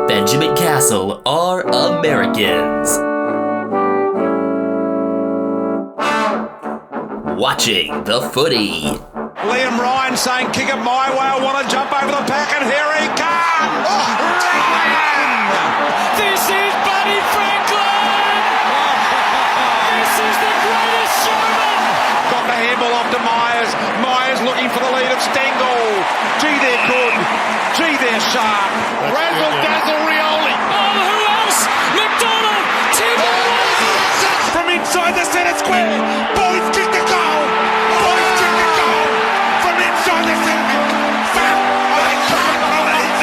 Benjamin Castle are Americans. Watching the footy. Liam Ryan saying, kick it my way, I want to jump over the pack, and here he comes! Ryan! This is Buddy Franklin! This is the greatest showman! Got the handball off to Myers. Myers looking for the lead of Stengel. Gee, they're good. Gee, they're sharp. Razzle dazzle Rioli. Oh, who else? McDonald! Timber! From inside the centre square. Boys kick the goal. Boys kick the goal. From inside the centre. Foul. I can't believe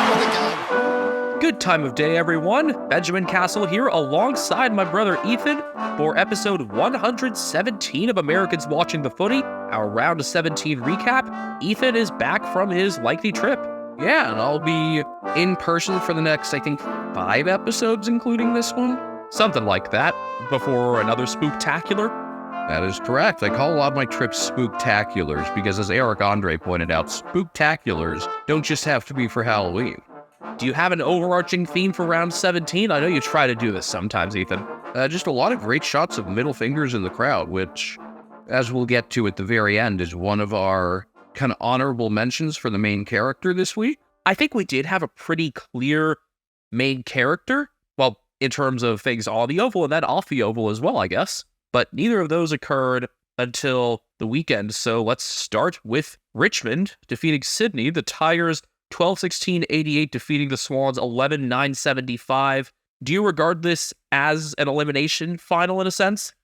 What a game. Good time of day, everyone. Benjamin Castle here alongside my brother Ethan for episode 117 of Americans Watching the Footy, our round of 17 recap. Ethan is back from his lengthy trip. Yeah, and I'll be in person for the next, I think, 5 episodes, including this one. Something like that, before another spooktacular. That is correct. I call a lot of my trips spooktaculars because, as Eric Andre pointed out, spooktaculars don't just have to be for Halloween. Do you have an overarching theme for round 17? I know you try to do this sometimes, Ethan. Just a lot of great shots of middle fingers in the crowd, which, as we'll get to at the very end, is one of our kind of honorable mentions for the main character this week. I think we did have a pretty clear main character, well, in terms of things on the oval and then off the oval as well, I guess. But neither of those occurred until the weekend, so let's start with Richmond defeating Sydney. The Tigers 12-16-88 defeating the Swans 11-9-75. Do you regard this as an elimination final in a sense?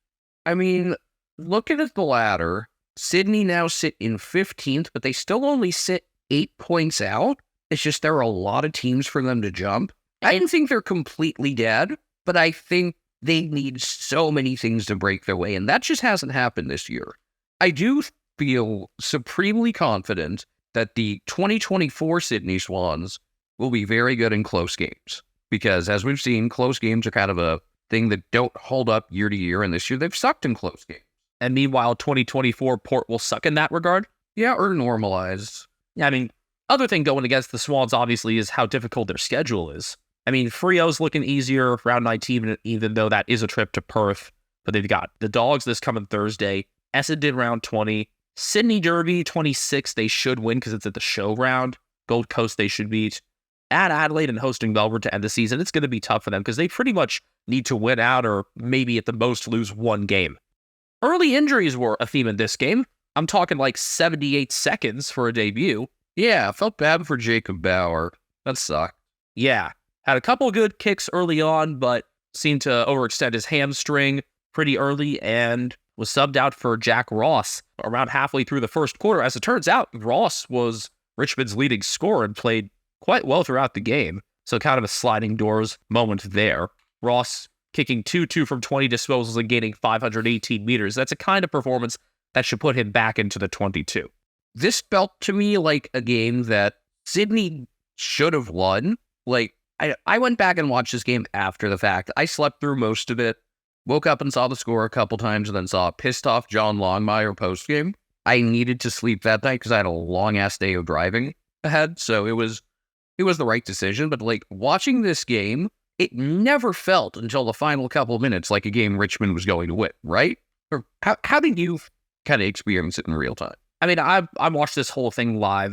I mean, looking at the ladder, Sydney now sit in 15th, but they still only sit 8 points out. It's just there are a lot of teams for them to jump. I didn't think they're completely dead, but I think they need so many things to break their way, and that just hasn't happened this year. I do feel supremely confident that the 2024 Sydney Swans will be very good in close games. Because, as we've seen, close games are kind of a thing that don't hold up year to year, and this year they've sucked in close games. And meanwhile, 2024 Port will suck in that regard? Yeah, or normalize. Yeah, I mean, other thing going against the Swans, obviously, is how difficult their schedule is. I mean, Frio's looking easier, round 19, even though that is a trip to Perth. But they've got the Dogs this coming Thursday, Essendon round 20, Sydney Derby 26, they should win because it's at the show round. Gold Coast they should beat. At Adelaide and hosting Melbourne to end the season, it's going to be tough for them because they pretty much need to win out or maybe at the most lose one game. Early injuries were a theme in this game. I'm talking like 78 seconds for a debut. Yeah, I felt bad for Jacob Bauer. That sucked. Yeah, had a couple good kicks early on, but seemed to overextend his hamstring pretty early and was subbed out for Jack Ross around halfway through the first quarter. As it turns out, Ross was Richmond's leading scorer and played quite well throughout the game. So kind of a sliding doors moment there. Ross kicking 2-2 from 20 disposals and gaining 518 meters. That's a kind of performance that should put him back into the 22. This felt to me like a game that Sydney should have won. Like, I went back and watched this game after the fact. I slept through most of it. Woke up and saw the score a couple times and then saw a pissed off John Longmire postgame. I needed to sleep that night because I had a long-ass day of driving ahead, so it was the right decision. But, like, watching this game, it never felt until the final couple minutes like a game Richmond was going to win, right? Or how did you kind of experience it in real time? I mean, I watched this whole thing live.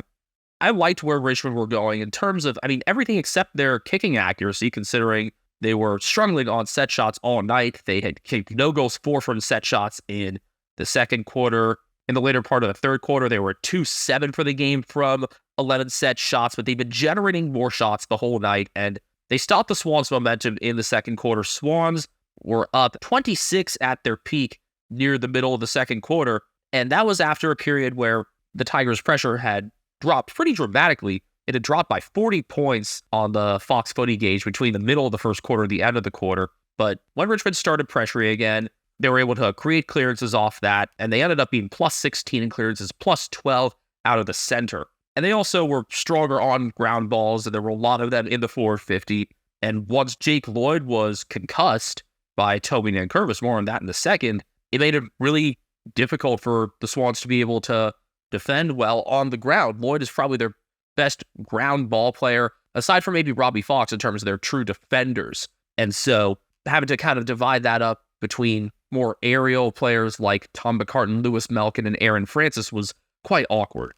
I liked where Richmond were going in terms of, I mean, everything except their kicking accuracy, considering they were struggling on set shots all night. They had kicked no goals for from set shots in the second quarter. In the later part of the third quarter, they were 2-7 for the game from 11 set shots, but they've been generating more shots the whole night, and they stopped the Swans' momentum in the second quarter. Swans were up 26 at their peak near the middle of the second quarter, and that was after a period where the Tigers' pressure had dropped pretty dramatically. It had dropped by 40 points on the Fox Footy gauge between the middle of the first quarter and the end of the quarter. But when Richmond started pressuring again, they were able to create clearances off that, and they ended up being plus 16 in clearances, plus 12 out of the center. And they also were stronger on ground balls, and there were a lot of them in the 450. And once Jake Lloyd was concussed by Toby Nankervis, more on that in a second, it made it really difficult for the Swans to be able to defend well on the ground. Lloyd is probably their best ground ball player, aside from maybe Robbie Fox in terms of their true defenders. And so having to kind of divide that up between more aerial players like Tom McCartan, Lewis Melkin, and Aaron Francis was quite awkward.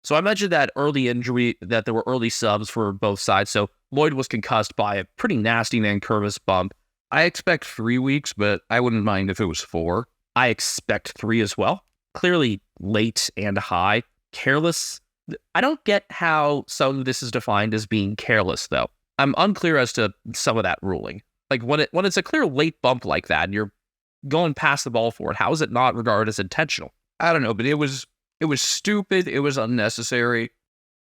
So I mentioned that early injury, that there were early subs for both sides. So Lloyd was concussed by a pretty nasty Nankervis bump. I expect 3 weeks, but I wouldn't mind if it was 4. I expect 3 as well. Clearly late and high. Careless. I don't get how some of this is defined as being careless, though. I'm unclear as to some of that ruling. Like when it's a clear late bump like that and you're going past the ball for it, how is it not regarded as intentional? I don't know, but it was stupid. It was unnecessary.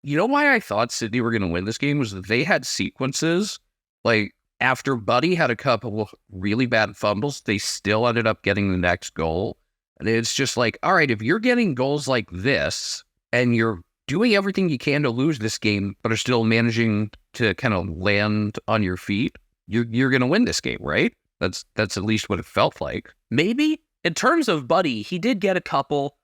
You know why I thought Sydney were going to win this game was that they had sequences. Like, after Buddy had a couple of really bad fumbles, they still ended up getting the next goal. And it's just like, all right, if you're getting goals like this and you're doing everything you can to lose this game, but are still managing to kind of land on your feet, you're going to win this game, right? That's at least what it felt like. Maybe. In terms of Buddy, he did get a couple,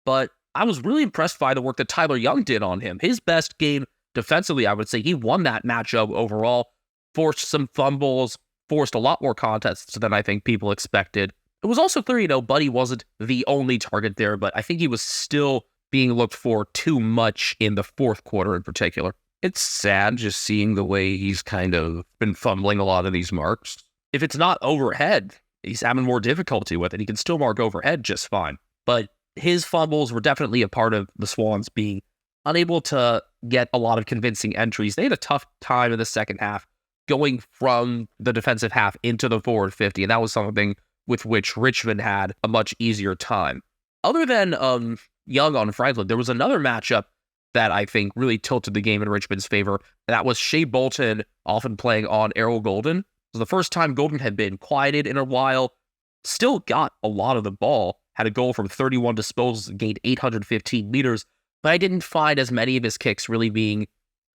but I was really impressed by the work that Tyler Young did on him. His best game defensively, I would say. He won that matchup overall, forced some fumbles, forced a lot more contests than I think people expected. It was also clear, Buddy wasn't the only target there, but I think he was still being looked for too much in the fourth quarter in particular. It's sad just seeing the way he's kind of been fumbling a lot of these marks. If it's not overhead, he's having more difficulty with it. He can still mark overhead just fine. But his fumbles were definitely a part of the Swans being unable to get a lot of convincing entries. They had a tough time in the second half going from the defensive half into the forward 50, and that was something with which Richmond had a much easier time. Other than Young on Franklin, there was another matchup that I think really tilted the game in Richmond's favor, and that was Shea Bolton often playing on Errol Golden. It was the first time Golden had been quieted in a while, still got a lot of the ball, had a goal from 31 disposals, gained 815 meters, but I didn't find as many of his kicks really being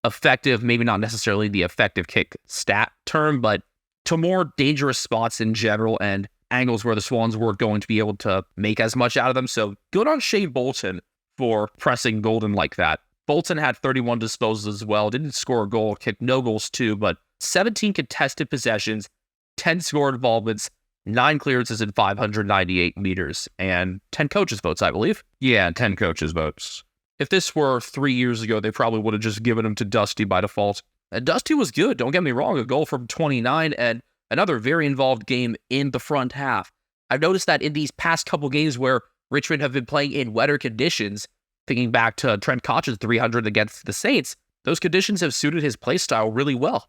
effective, maybe not necessarily the effective kick stat term, but to more dangerous spots in general and angles where the Swans weren't going to be able to make as much out of them. So good on Shea Bolton for pressing Golden like that. Bolton had 31 disposals as well, didn't score a goal, kicked no goals too, but 17 contested possessions, 10 score involvements, 9 clearances in 598 meters, and 10 coaches' votes, I believe. Yeah, 10 coaches' votes. If this were 3 years ago, they probably would have just given him to Dusty by default. And Dusty was good, don't get me wrong, a goal from 29 and another very involved game in the front half. I've noticed that in these past couple games where Richmond have been playing in wetter conditions, thinking back to Trent Koch's 300 against the Saints, those conditions have suited his play style really well.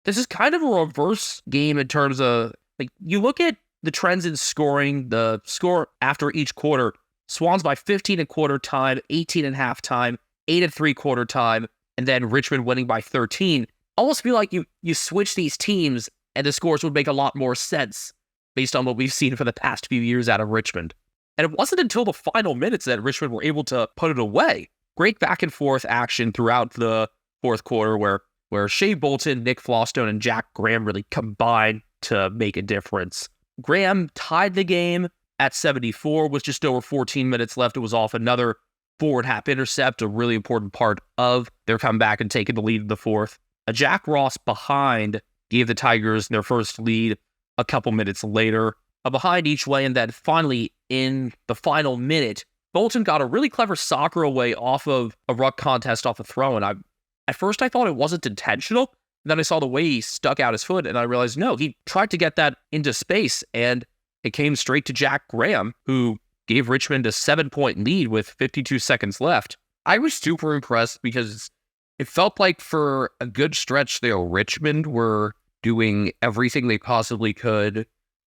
This is kind of a reverse game in terms of, you look at the trends in scoring, the score after each quarter, Swans by 15 at quarter time, 18 at half time, 8 at 3/4 time, and then Richmond winning by 13. Almost feel like you switch these teams and the scores would make a lot more sense based on what we've seen for the past few years out of Richmond. And it wasn't until the final minutes that Richmond were able to put it away. Great back and forth action throughout the fourth quarter where Shea Bolton, Nick Flostone, and Jack Graham really combined to make a difference. Graham tied the game at 74 with just over 14 minutes left. It was off another forward half intercept, a really important part of their comeback and taking the lead in the fourth. A Jack Ross behind gave the Tigers their first lead a couple minutes later. A behind each way, and then finally, in the final minute, Bolton got a really clever soccer away off of a ruck contest off a throw, and at first I thought it wasn't intentional. Then I saw the way he stuck out his foot, and I realized, no, he tried to get that into space, and it came straight to Jack Graham, who gave Richmond a 7-point lead with 52 seconds left. I was super impressed because it felt like for a good stretch there, Richmond were doing everything they possibly could,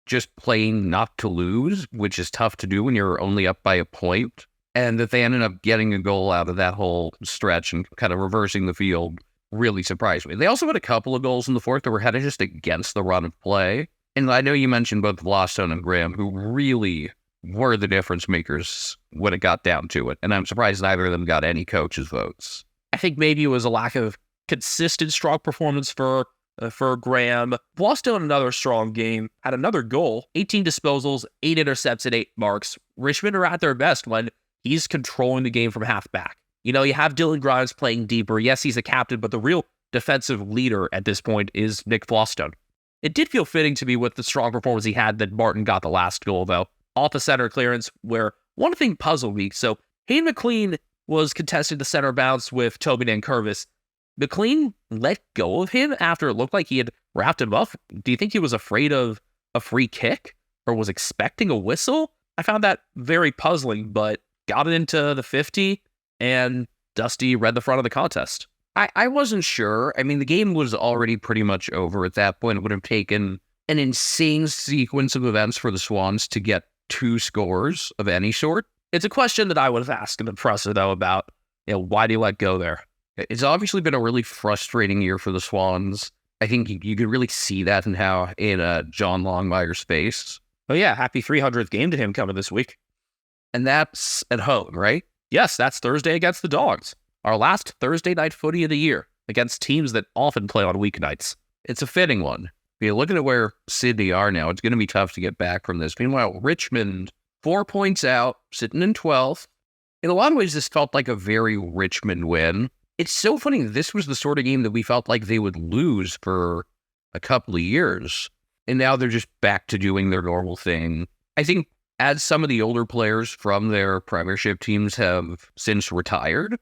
just playing not to lose, which is tough to do when you're only up by a point. And that they ended up getting a goal out of that whole stretch and kind of reversing the field really surprised me. They also had a couple of goals in the fourth that were headed just against the run of play. And I know you mentioned both Flostone and Graham, who really were the difference makers when it got down to it. And I'm surprised neither of them got any coaches' votes. I think maybe it was a lack of consistent strong performance for Graham. Flostone, another strong game, had another goal, 18 disposals, 8 intercepts, and 8 marks. Richmond are at their best when he's controlling the game from halfback. You know, you have Dylan Grimes playing deeper. Yes, he's a captain, but the real defensive leader at this point is Nick Flostone. It did feel fitting to me with the strong performance he had that Martin got the last goal, though. Off the center clearance, where one thing puzzled me. So Hayden McLean was contesting the center bounce with Toby Nankervis. McLean let go of him after it looked like he had wrapped him up. Do you think he was afraid of a free kick or was expecting a whistle? I found that very puzzling, but got it into the 50 and Dusty read the front of the contest. I wasn't sure. I mean, the game was already pretty much over at that point. It would have taken an insane sequence of events for the Swans to get 2 scores of any sort. It's a question that I would have asked in the presser, though, about, why do you let go there? It's obviously been a really frustrating year for the Swans. I think you could really see that in John Longmire's face. Oh, yeah. Happy 300th game to him coming this week. And that's at home, right? Yes, that's Thursday against the Dogs. Our last Thursday night footy of the year against teams that often play on weeknights. It's a fitting one. If you're looking at where Sydney are now, it's going to be tough to get back from this. Meanwhile, Richmond, 4 points out, sitting in 12th. In a lot of ways, this felt like a very Richmond win. It's so funny. This was the sort of game that we felt like they would lose for a couple of years. And now they're just back to doing their normal thing. I think as some of the older players from their premiership teams have since retired,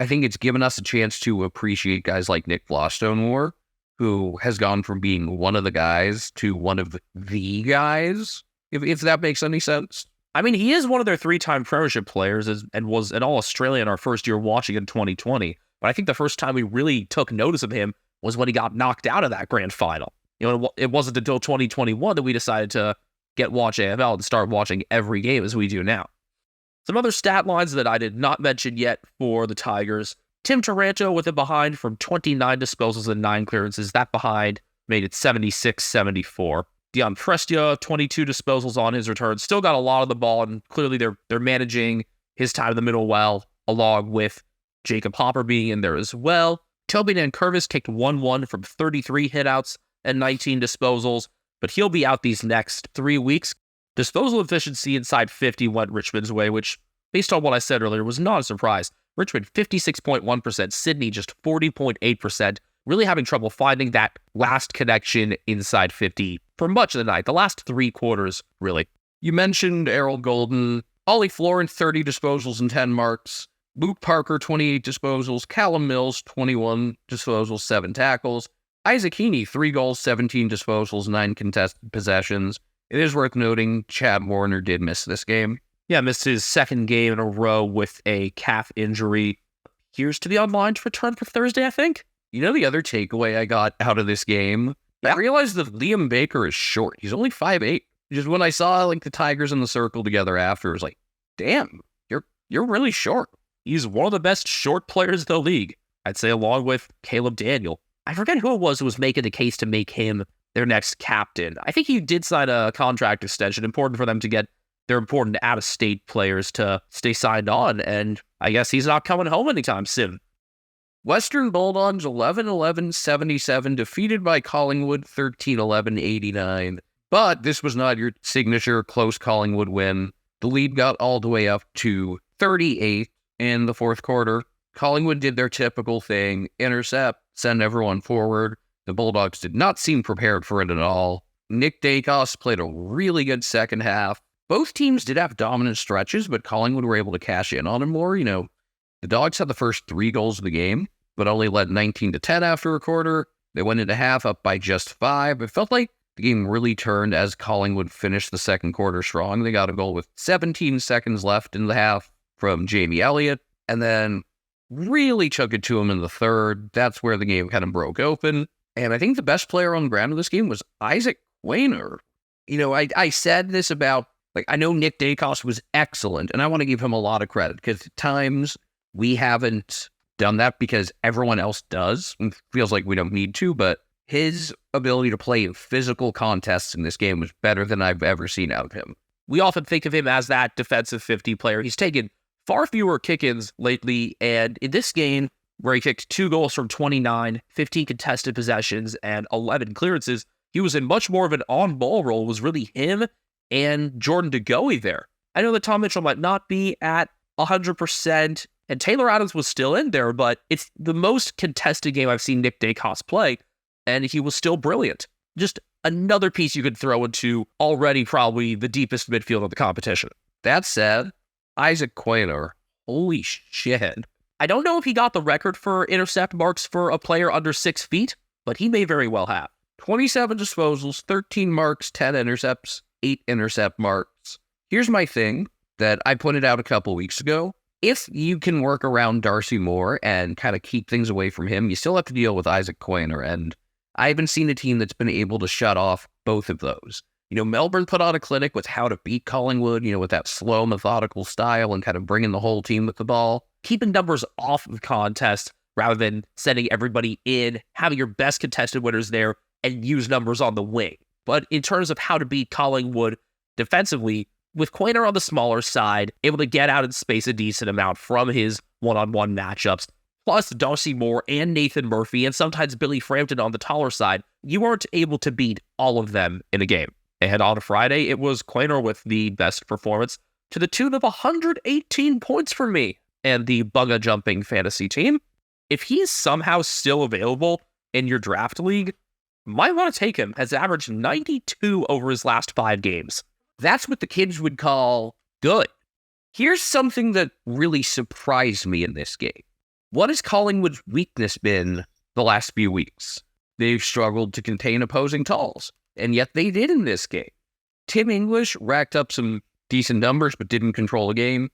I think it's given us a chance to appreciate guys like Nick Flostone more, who has gone from being one of the guys to one of the guys, if that makes any sense. I mean, he is one of their 3-time premiership players and was an All-Australian our first year watching in 2020. But I think the first time we really took notice of him was when he got knocked out of that grand final. It wasn't until 2021 that we decided to get Watch AFL and start watching every game as we do now. Some other stat lines that I did not mention yet for the Tigers. Tim Taranto with a behind from 29 disposals and 9 clearances. That behind made it 76-74. Dion Prestia, 22 disposals on his return. Still got a lot of the ball, and clearly they're managing his time in the middle well, along with Jacob Hopper being in there as well. Toby Nankervis kicked 1-1 from 33 hitouts and 19 disposals, but he'll be out these next 3 weeks. Disposal efficiency inside 50 went Richmond's way, which, based on what I said earlier, was not a surprise. Richmond, 56.1%, Sydney just 40.8%, really having trouble finding that last connection inside 50 for much of the night, the last 3 quarters, really. You mentioned Errol Golden, Ollie Florent, 30 disposals and 10 marks, Luke Parker, 28 disposals, Callum Mills, 21 disposals, 7 tackles, Isaac Heaney, 3 goals, 17 disposals, 9 contested possessions. It is worth noting Chad Warner did miss this game. Yeah, missed his 2nd game in a row with a calf injury. Appears to be online to return for Thursday, I think. You know the other takeaway I got out of this game? I realized that Liam Baker is short. He's only 5'8". Just when I saw the Tigers in the circle together after, it was like, damn, you're really short. He's one of the best short players in the league. I'd say along with Caleb Daniel. I forget who it was who was making the case to make him their next captain. I think he did sign a contract extension, important for them to get their important out-of-state players to stay signed on, and I guess he's not coming home anytime soon. Western Bulldogs 11-11-77, defeated by Collingwood 13-11-89. But this was not your signature close Collingwood win. The lead got all the way up to 38 in the 4th quarter. Collingwood did their typical thing, intercept, send everyone forward. The Bulldogs did not seem prepared for it at all. Nick Dacos played a really good second half. Both teams did have dominant stretches, but Collingwood were able to cash in on them more. The Dogs had the first 3 goals of the game, but only led 19-10 after a quarter. They went into half up by just 5. It felt like the game really turned as Collingwood finished the 2nd quarter strong. They got a goal with 17 seconds left in the half from Jamie Elliott, and then really took it to him in the 3rd. That's where the game kind of broke open. And I think the best player on the ground of this game was Isaac Wainer. I said this about, I know Nick Dacos was excellent, and I want to give him a lot of credit, because at times we haven't done that because everyone else does. It feels like we don't need to, but his ability to play in physical contests in this game was better than I've ever seen out of him. We often think of him as that defensive 50 player. He's taken far fewer kick-ins lately, and in this game, where he kicked 2 goals from 29, 15 contested possessions, and 11 clearances, he was in much more of an on-ball role. It was really him and Jordan DeGoey there. I know that Tom Mitchell might not be at 100%, and Taylor Adams was still in there, but it's the most contested game I've seen Nick Dacos play, and he was still brilliant. Just another piece you could throw into already probably the deepest midfield of the competition. That said, Isaac Quaynor, holy shit. I don't know if he got the record for intercept marks for a player under 6 feet, but he may very well have. 27 disposals, 13 marks, 10 intercepts, 8 intercept marks. Here's my thing that I pointed out a couple weeks ago. If you can work around Darcy Moore and kind of keep things away from him, you still have to deal with Isaac Quaynor, and I haven't seen a team that's been able to shut off both of those. Melbourne put on a clinic with how to beat Collingwood, with that slow, methodical style and kind of bringing the whole team with the ball. Keeping numbers off of the contest rather than sending everybody in, having your best contested winners there, and use numbers on the wing. But in terms of how to beat Collingwood defensively, with Quaynor on the smaller side, able to get out in space a decent amount from his one-on-one matchups, plus Darcy Moore and Nathan Murphy, and sometimes Billy Frampton on the taller side, you weren't able to beat all of them in a game. And on Friday, it was Quaynor with the best performance to the tune of 118 points for me and the Bunga Jumping fantasy team. If he's somehow still available in your draft league, might want to take him. Has averaged 92 over his last 5 games. That's what the kids would call good. Here's something that really surprised me in this game. What has Collingwood's weakness been the last few weeks? They've struggled to contain opposing talls, and yet they did in this game. Tim English racked up some decent numbers, but didn't control the game.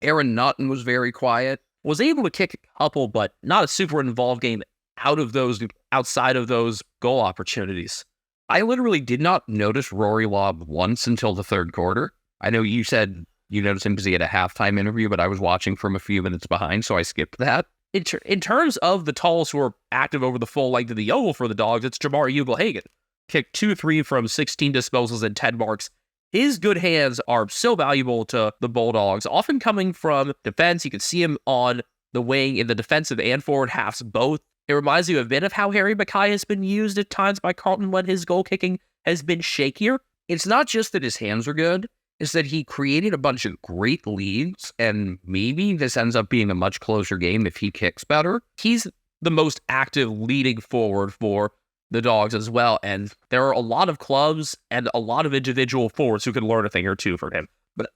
Aaron Naughton was very quiet, was able to kick a couple, but not a super involved game outside of those goal opportunities. I literally did not notice Rory Lobb once until the third quarter. I know you said you noticed him because he had a halftime interview, but I was watching from a few minutes behind, so I skipped that. In terms of the talls who are active over the full length of the oval for the Dogs, it's Jamar Ugle-Hagan. Kicked 2-3 from 16 disposals and 10 marks. His good hands are so valuable to the Bulldogs, often coming from defense. You can see him on the wing in the defensive and forward halves both. It reminds you a bit of how Harry Mackay has been used at times by Carlton when his goal kicking has been shakier. It's not just that his hands are good, it's that he created a bunch of great leads, and maybe this ends up being a much closer game if he kicks better. He's the most active leading forward for the Dogs as well, and there are a lot of clubs and a lot of individual forwards who can learn a thing or two from him. But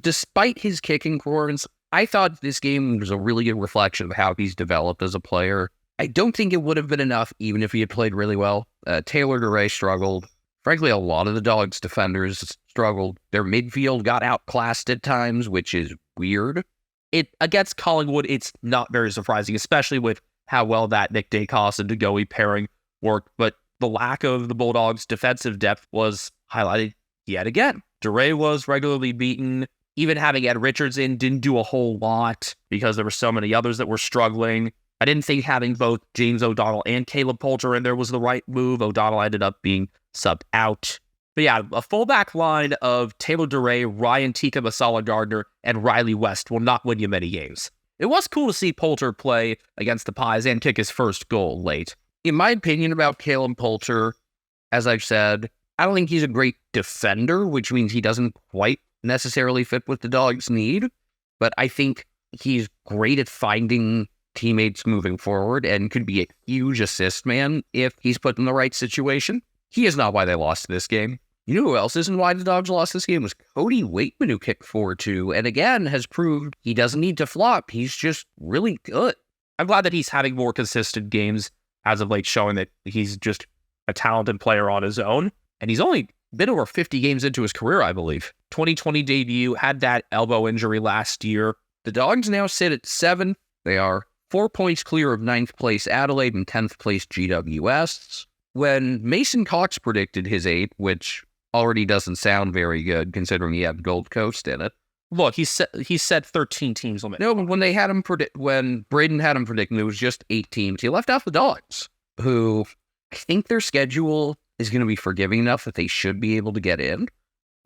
despite his kicking performance, I thought this game was a really good reflection of how he's developed as a player. I don't think it would have been enough even if he had played really well. Taylor DeRay struggled. Frankly, a lot of the Dogs' defenders struggled. Their midfield got outclassed at times, which is weird. Against Collingwood, it's not very surprising, especially with how well that Nick Dacos and DeGoey pairing worked. But the lack of the Bulldogs' defensive depth was highlighted yet again. DeRay was regularly beaten. Even having Ed Richards in didn't do a whole lot because there were so many others that were struggling. I didn't think having both James O'Donnell and Caleb Poulter in there was the right move. O'Donnell ended up being subbed out. But yeah, a fullback line of Taylor DeRay, Ryan Tika Masala Gardner, and Riley West will not win you many games. It was cool to see Poulter play against the Pies and kick his first goal late. In my opinion about Caleb Poulter, as I've said, I don't think he's a great defender, which means he doesn't quite necessarily fit what the Dogs need. But I think he's great at finding teammates moving forward and could be a huge assist man if he's put in the right situation. He is not why they lost this game. You know who else isn't why the Dogs lost this game? It was Cody Waitman, who kicked 4-2, and again has proved he doesn't need to flop. He's just really good. I'm glad that he's having more consistent games as of late, showing that he's just a talented player on his own. And he's only been over 50 games into his career, I believe. 2020 debut, had that elbow injury last year. The Dogs now sit at 7th. They are 4 points clear of 9th place Adelaide and 10th place GWS. When Mason Cox predicted his 8, which already doesn't sound very good considering he had Gold Coast in it. Look, he said 13 teams limit. No, but when Braden had him predicting, it was just 8 teams. He left out the Dogs, who I think their schedule is going to be forgiving enough that they should be able to get in.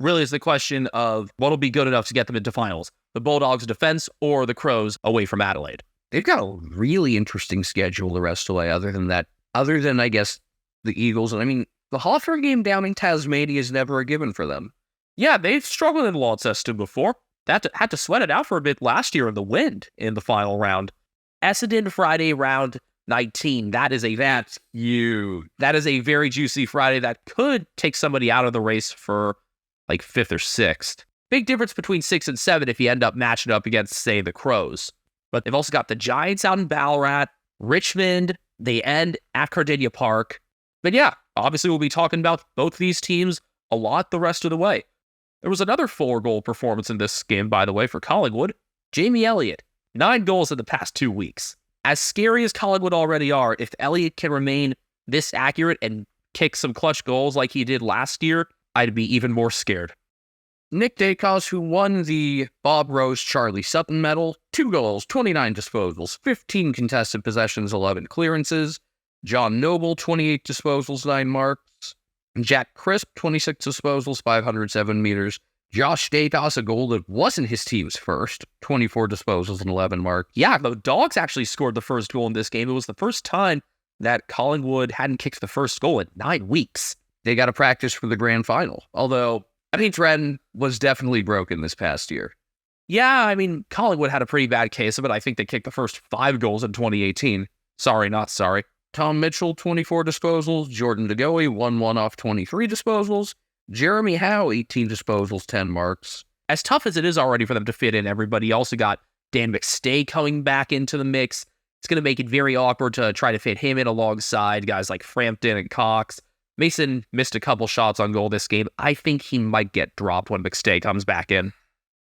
Really, it's the question of what'll be good enough to get them into finals: the Bulldogs' defense or the Crows away from Adelaide. They've got a really interesting schedule the rest of the way. Other than I guess the Eagles, and I mean the Hawthorn game down in Tasmania is never a given for them. Yeah, they've struggled in Launceston before. Had to sweat it out for a bit last year in the wind in the final round. Essendon Friday round 19. That's huge. That is a very juicy Friday that could take somebody out of the race for like 5th or 6th. Big difference between 6 and 7 if you end up matching up against, say, the Crows. But they've also got the Giants out in Ballarat, Richmond, they end at Cardinia Park. But yeah, obviously we'll be talking about both these teams a lot the rest of the way. There was another 4-goal performance in this game, by the way, for Collingwood. Jamie Elliott, 9 goals in the past 2 weeks. As scary as Collingwood already are, if Elliott can remain this accurate and kick some clutch goals like he did last year, I'd be even more scared. Nick Dacos, who won the Bob Rose Charlie Sutton medal, 2 goals, 29 disposals, 15 contested possessions, 11 clearances. John Noble, 28 disposals, 9 marks. Jack Crisp, 26 disposals, 507 meters. Josh Dacos, a goal that wasn't his team's first, 24 disposals and 11 marks. Yeah, the Dogs actually scored the first goal in this game. It was the first time that Collingwood hadn't kicked the first goal in 9 weeks. They got to practice for the grand final, although I think Dredden was definitely broken this past year. Yeah, I mean, Collingwood had a pretty bad case of it. I think they kicked the first 5 goals in 2018. Sorry, not sorry. Tom Mitchell, 24 disposals. Jordan DeGoey, 1-1 off 23 disposals. Jeremy Howe, 18 disposals, 10 marks. As tough as it is already for them to fit in everybody, you also got Dan McStay coming back into the mix. It's going to make it very awkward to try to fit him in alongside guys like Frampton and Cox. Mason missed a couple shots on goal this game. I think he might get dropped when McStay comes back in.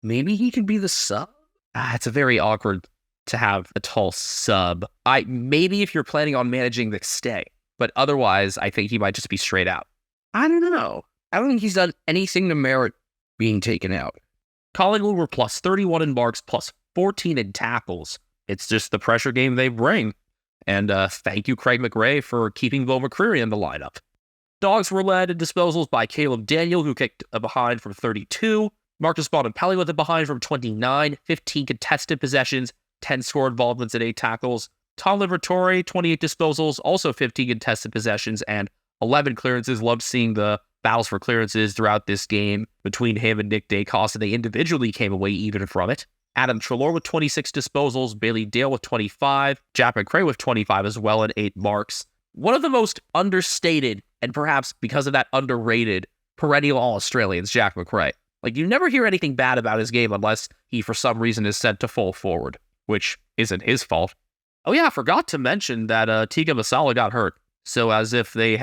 Maybe he could be the sub? It's a very awkward to have a tall sub. Maybe if you're planning on managing McStay, but otherwise, I think he might just be straight out. I don't know. I don't think he's done anything to merit being taken out. Collingwood were plus 31 in marks, plus 14 in tackles. It's just the pressure game they bring. And thank you, Craig McRae, for keeping Bo McCreary in the lineup. Dogs were led in disposals by Caleb Daniel, who kicked a behind from 32. Marcus Bontempelli with a behind from 29. 15 contested possessions, 10 score involvements and 8 tackles. Tom Liberatore, 28 disposals, also 15 contested possessions and 11 clearances. Loved seeing the battles for clearances throughout this game between him and Nick Dacos, and they individually came away even from it. Adam Treloar with 26 disposals, Bailey Dale with 25, Jack McRae with 25 as well and 8 marks. One of the most understated, and perhaps because of that underrated, perennial All-Australians, Jack McRae. Like, you never hear anything bad about his game unless he, for some reason, is sent to full forward, which isn't his fault. Oh yeah, I forgot to mention that Tiga Masala got hurt. So as if they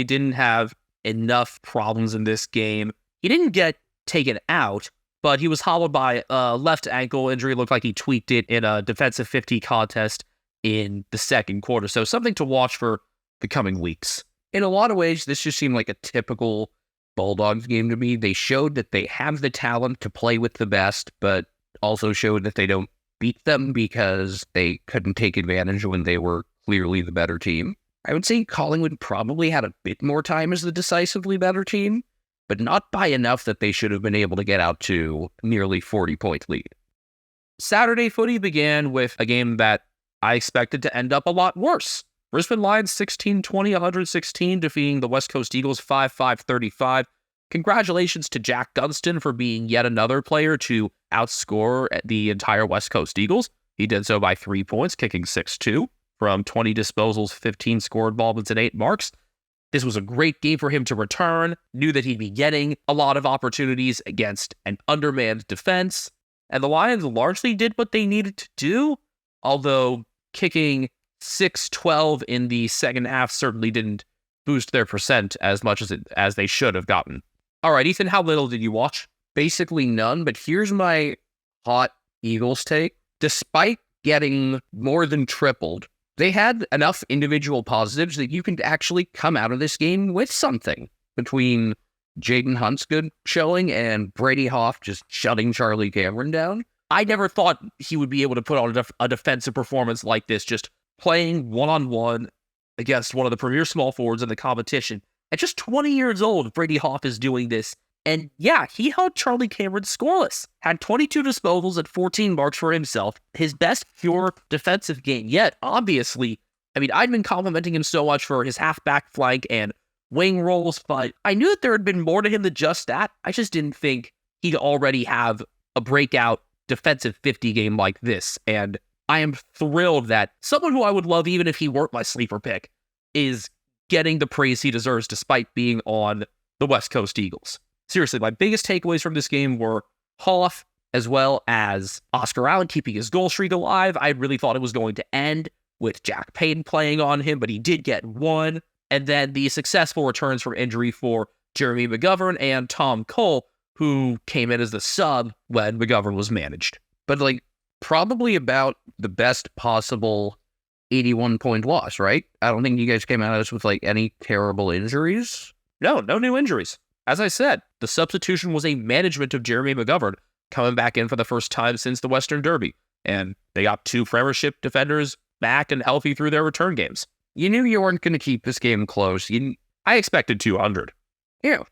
didn't have enough problems in this game, he didn't get taken out, but he was hobbled by a left ankle injury. Looked like he tweaked it in a defensive 50 contest in the second quarter. So something to watch for the coming weeks. In a lot of ways, this just seemed like a typical Bulldogs game to me. They showed that they have the talent to play with the best, but also showed that they don't beat them because they couldn't take advantage when they were clearly the better team. I would say Collingwood probably had a bit more time as the decisively better team, but not by enough that they should have been able to get out to nearly 40-point lead. Saturday footy began with a game that I expected to end up a lot worse. Brisbane Lions 16-20-116, defeating the West Coast Eagles 5-5-35. Congratulations to Jack Dunstan for being yet another player to outscore the entire West Coast Eagles. He did so by 3 points, kicking 6-2 from 20 disposals, 15 score involvements, and 8 marks. This was a great game for him to return, knew that he'd be getting a lot of opportunities against an undermanned defense, and the Lions largely did what they needed to do, although kicking 6-12 in the second half certainly didn't boost their percent as much as they should have gotten. All right, Ethan, how little did you watch? Basically none, but here's my hot Eagles take. Despite getting more than tripled, they had enough individual positives that you can actually come out of this game with something. Between Jaden Hunt's good showing and Brady Hoff just shutting Charlie Cameron down. I never thought he would be able to put on a defensive performance like this, just playing one-on-one against one of the premier small forwards in the competition. At just 20 years old, Brady Hoff is doing this. And yeah, he held Charlie Cameron scoreless. Had 22 disposals and 14 marks for himself. His best pure defensive game yet, obviously. I mean, I'd been complimenting him so much for his halfback flank and wing roles, but I knew that there had been more to him than just that. I just didn't think he'd already have a breakout defensive 50 game like this. And I am thrilled that someone who I would love even if he weren't my sleeper pick is getting the praise he deserves despite being on the West Coast Eagles. Seriously, my biggest takeaways from this game were Hoff as well as Oscar Allen keeping his goal streak alive. I really thought it was going to end with Jack Payton playing on him, but he did get one. And then the successful returns from injury for Jeremy McGovern and Tom Cole, who came in as the sub when McGovern was managed. But probably about the best possible 81-point loss, right? I don't think you guys came out of this with any terrible injuries. No new injuries. As I said, the substitution was a management of Jeremy McGovern coming back in for the first time since the Western Derby. And they got 2 Premiership defenders back and healthy through their return games. You knew you weren't going to keep this game close. I expected 200. Yeah.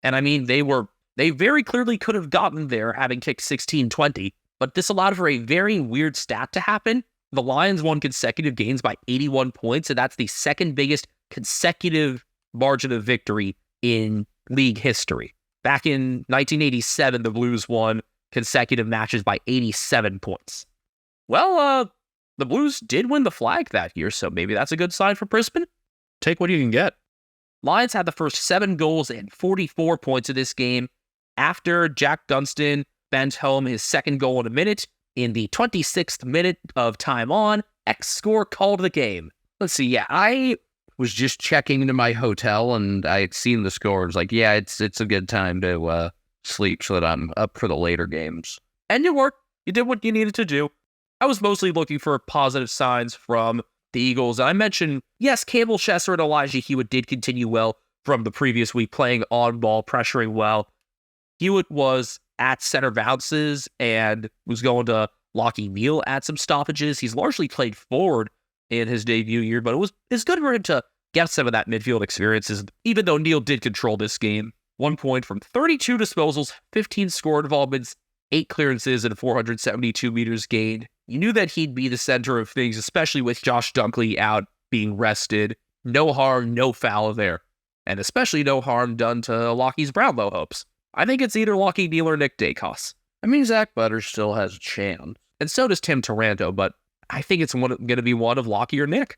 And I mean, they very clearly could have gotten there having kicked 16-20, but this allowed for a very weird stat to happen. The Lions won consecutive games by 81 points, and that's the second biggest consecutive margin of victory in league history. Back in 1987, the Blues won consecutive matches by 87 points. Well, the Blues did win the flag that year, so maybe that's a good sign for Brisbane. Take what you can get. Lions had the first 7 goals and 44 points of this game after Jack Dunstan bent home his second goal in a minute. In the 26th minute of time on, X score called the game. Let's see, yeah, I was just checking into my hotel and I had seen the score. I was like, yeah, it's a good time to sleep so that I'm up for the later games. And you worked. You did what you needed to do. I was mostly looking for positive signs from the Eagles. I mentioned, yes, Campbell, Chesser, and Elijah Hewitt did continue well from the previous week, playing on ball, pressuring well. Hewitt was at center bounces and was going to Lachie Neal at some stoppages. He's largely played forward in his debut year, but it's good for him to get some of that midfield experiences, even though Neal did control this game. 1 point from 32 disposals, 15 score involvements, 8 clearances, and 472 meters gained. You knew that he'd be the center of things, especially with Josh Dunkley out being rested. No harm, no foul there. And especially no harm done to Lockie's Brownlow hopes. I think it's either Lachie Neal or Nick Dacos. I mean, Zach Butters still has a chance. And so does Tim Taranto, but I think it's going to be one of Lachie or Nick.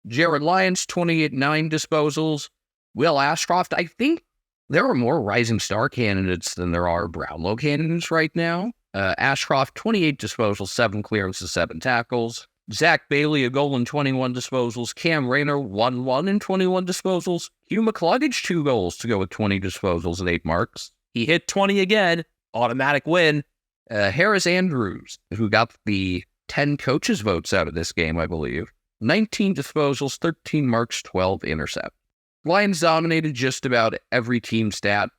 Jared Lyons, 28-9 disposals. Will Ashcroft, I think there are more Rising Star candidates than there are Brownlow candidates right now. Ashcroft, 28 disposals, 7 clearances, 7 tackles. Zach Bailey, a goal and 21 disposals. Cam Rayner, 1-1 and 21 disposals. Hugh McCluggage, 2 goals to go with 20 disposals and 8 marks. He hit 20 again. Automatic win. Harris Andrews, who got the 10 coaches' votes out of this game, I believe. 19 disposals, 13 marks, 12 intercepts. Lions dominated just about every team stat.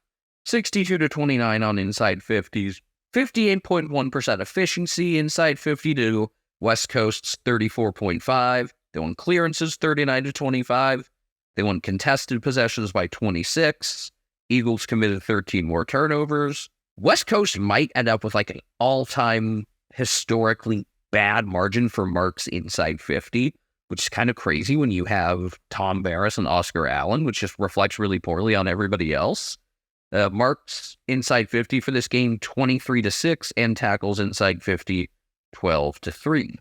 62-29 on inside 50s. 58.1% efficiency inside 52. West Coast's 34.5. They won clearances 39-25. They won contested possessions by 26. Eagles committed 13 more turnovers. West Coast might end up with an all-time historically bad margin for marks inside 50, which is kind of crazy when you have Tom Barris and Oscar Allen, which just reflects really poorly on everybody else. Marks inside 50 for this game, 23-6, and tackles inside 50, 12-3.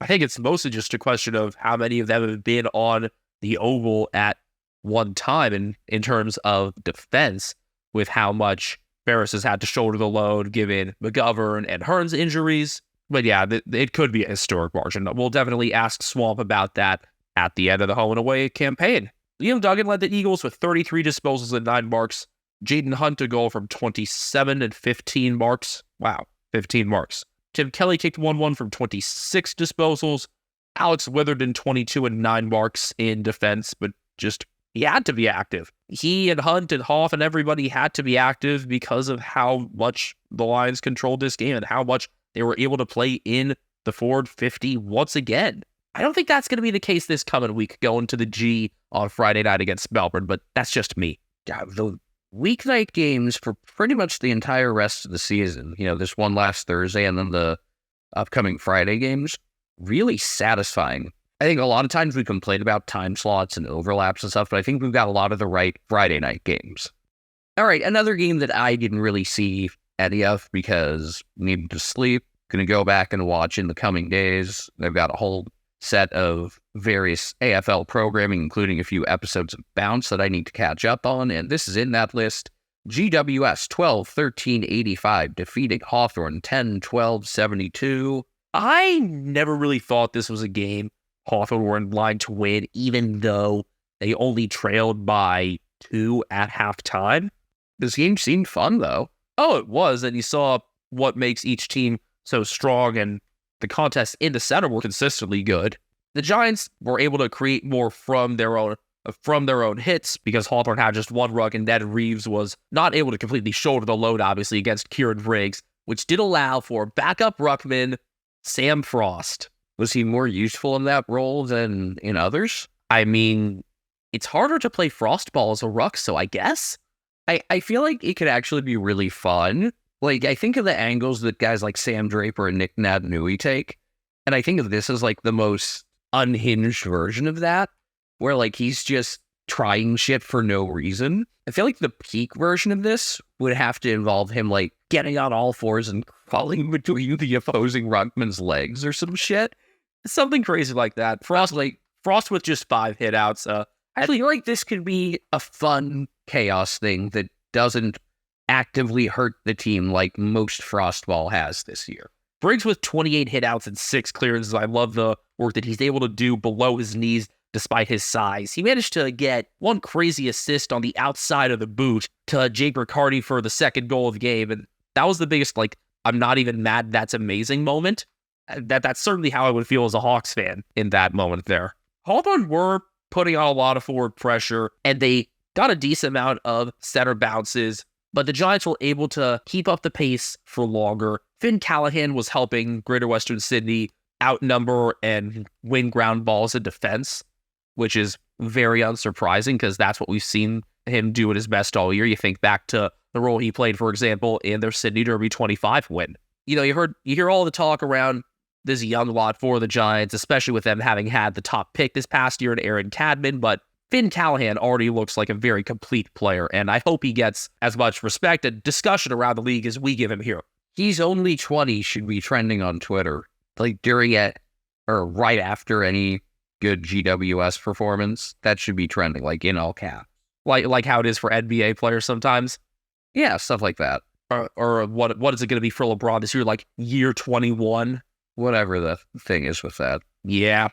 I think it's mostly just a question of how many of them have been on the oval at one time in terms of defense, with how much Barris has had to shoulder the load given McGovern and Hearn's injuries. But yeah, it could be a historic margin. We'll definitely ask Swamp about that at the end of the home and away campaign. Liam Duggan led the Eagles with 33 disposals and 9 marks. Jaden Hunt a goal from 27 and 15 marks. Wow, 15 marks. Tim Kelly kicked 1-1 from 26 disposals. Alex Witherden 22 and 9 marks in defense, but just he had to be active. He and Hunt and Hoff and everybody had to be active because of how much the Lions controlled this game and how much they were able to play in the forward 50 once again. I don't think that's going to be the case this coming week going to the G on Friday night against Melbourne, but that's just me. The weeknight games for pretty much the entire rest of the season, this one last Thursday and then the upcoming Friday games, really satisfying I think a lot of times we complain about time slots and overlaps and stuff, but I think we've got a lot of the right Friday night games. All right, another game that I didn't really see any of because needed to sleep. Going to go back and watch in the coming days. They've got a whole set of various AFL programming, including a few episodes of Bounce that I need to catch up on, and this is in that list. GWS 12-13-85, defeating Hawthorn 10-12-72. I never really thought this was a game Hawthorn were in line to win, even though they only trailed by 2 at halftime. This game seemed fun, though. Oh, it was, and you saw what makes each team so strong, and the contests in the center were consistently good. The Giants were able to create more from their own hits because Hawthorn had just one ruck, and Ned Reeves was not able to completely shoulder the load, obviously, against Kieran Briggs, which did allow for backup ruckman Sam Frost. Was he more useful in that role than in others? I mean, it's harder to play Frost ball as a ruck, so I guess. I feel like it could actually be really fun. Like, I think of the angles that guys like Sam Draper and Nick Naitanui take, and I think of this as, like, the most unhinged version of that, where, like, he's just trying shit for no reason. I feel like the peak version of this would have to involve him, like, getting on all fours and crawling between the opposing ruckman's legs or some shit. Something crazy like that. Frost with just 5 hitouts. I feel like this could be a fun chaos thing that doesn't actively hurt the team like most Frostball has this year. Briggs with 28 hitouts and 6 clearances. I love the work that he's able to do below his knees despite his size. He managed to get one crazy assist on the outside of the boot to Jake Riccardi for the second goal of the game, and that was the biggest, like, I'm not even mad, that's amazing moment. That's certainly how I would feel as a Hawks fan in that moment there. Hawthorn were putting on a lot of forward pressure, and they got a decent amount of center bounces, but the Giants were able to keep up the pace for longer. Finn Callahan was helping Greater Western Sydney outnumber and win ground balls in defense, which is very unsurprising because that's what we've seen him do at his best all year. You think back to the role he played, for example, in their Sydney Derby 25 win. You know, you hear all the talk around this young lot for the Giants, especially with them having had the top pick this past year in Aaron Cadman, but Finn Callahan already looks like a very complete player, and I hope he gets as much respect and discussion around the league as we give him here. He's only 20 should be trending on Twitter, like during it or right after any good GWS performance. That should be trending, like in all caps. Like how it is for NBA players sometimes? Yeah, stuff like that. Or what is it going to be for LeBron this year, like year 21? Whatever the thing is with that. Yeah.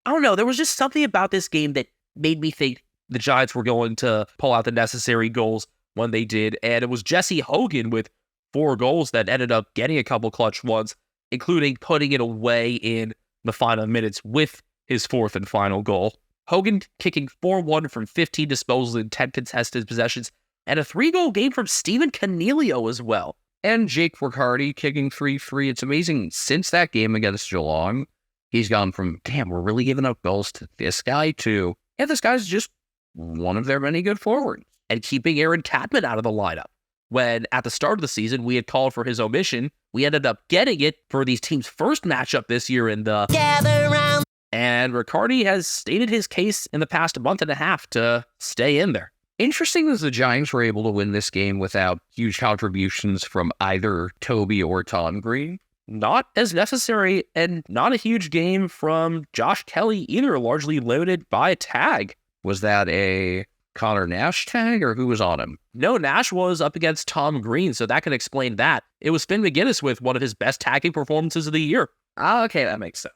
I don't know. There was just something about this game that made me think the Giants were going to pull out the necessary goals when they did. And it was Jesse Hogan with 4 goals that ended up getting a couple clutch ones, including putting it away in the final minutes with his 4th and final goal. Hogan kicking 4-1 from 15 disposals and 10 contested possessions, and a 3-goal game from Steven Canelio as well. And Jake Riccardi kicking 3-3. It's amazing. Since that game against Geelong, he's gone from, damn, we're really giving up goals to this guy, to, yeah, this guy's just one of their many good forwards. And keeping Aaron Cadman out of the lineup. When at the start of the season, we had called for his omission, we ended up getting it for these teams' first matchup this year in the Gather Round. And Riccardi has stated his case in the past month and a half to stay in there. Interesting that the Giants were able to win this game without huge contributions from either Toby or Tom Green. Not as necessary, and not a huge game from Josh Kelly either, largely limited by a tag. Was that a Connor Nash tag, or who was on him? No, Nash was up against Tom Green, so that can explain that. It was Finn McGuinness with one of his best tagging performances of the year. Okay, that makes sense.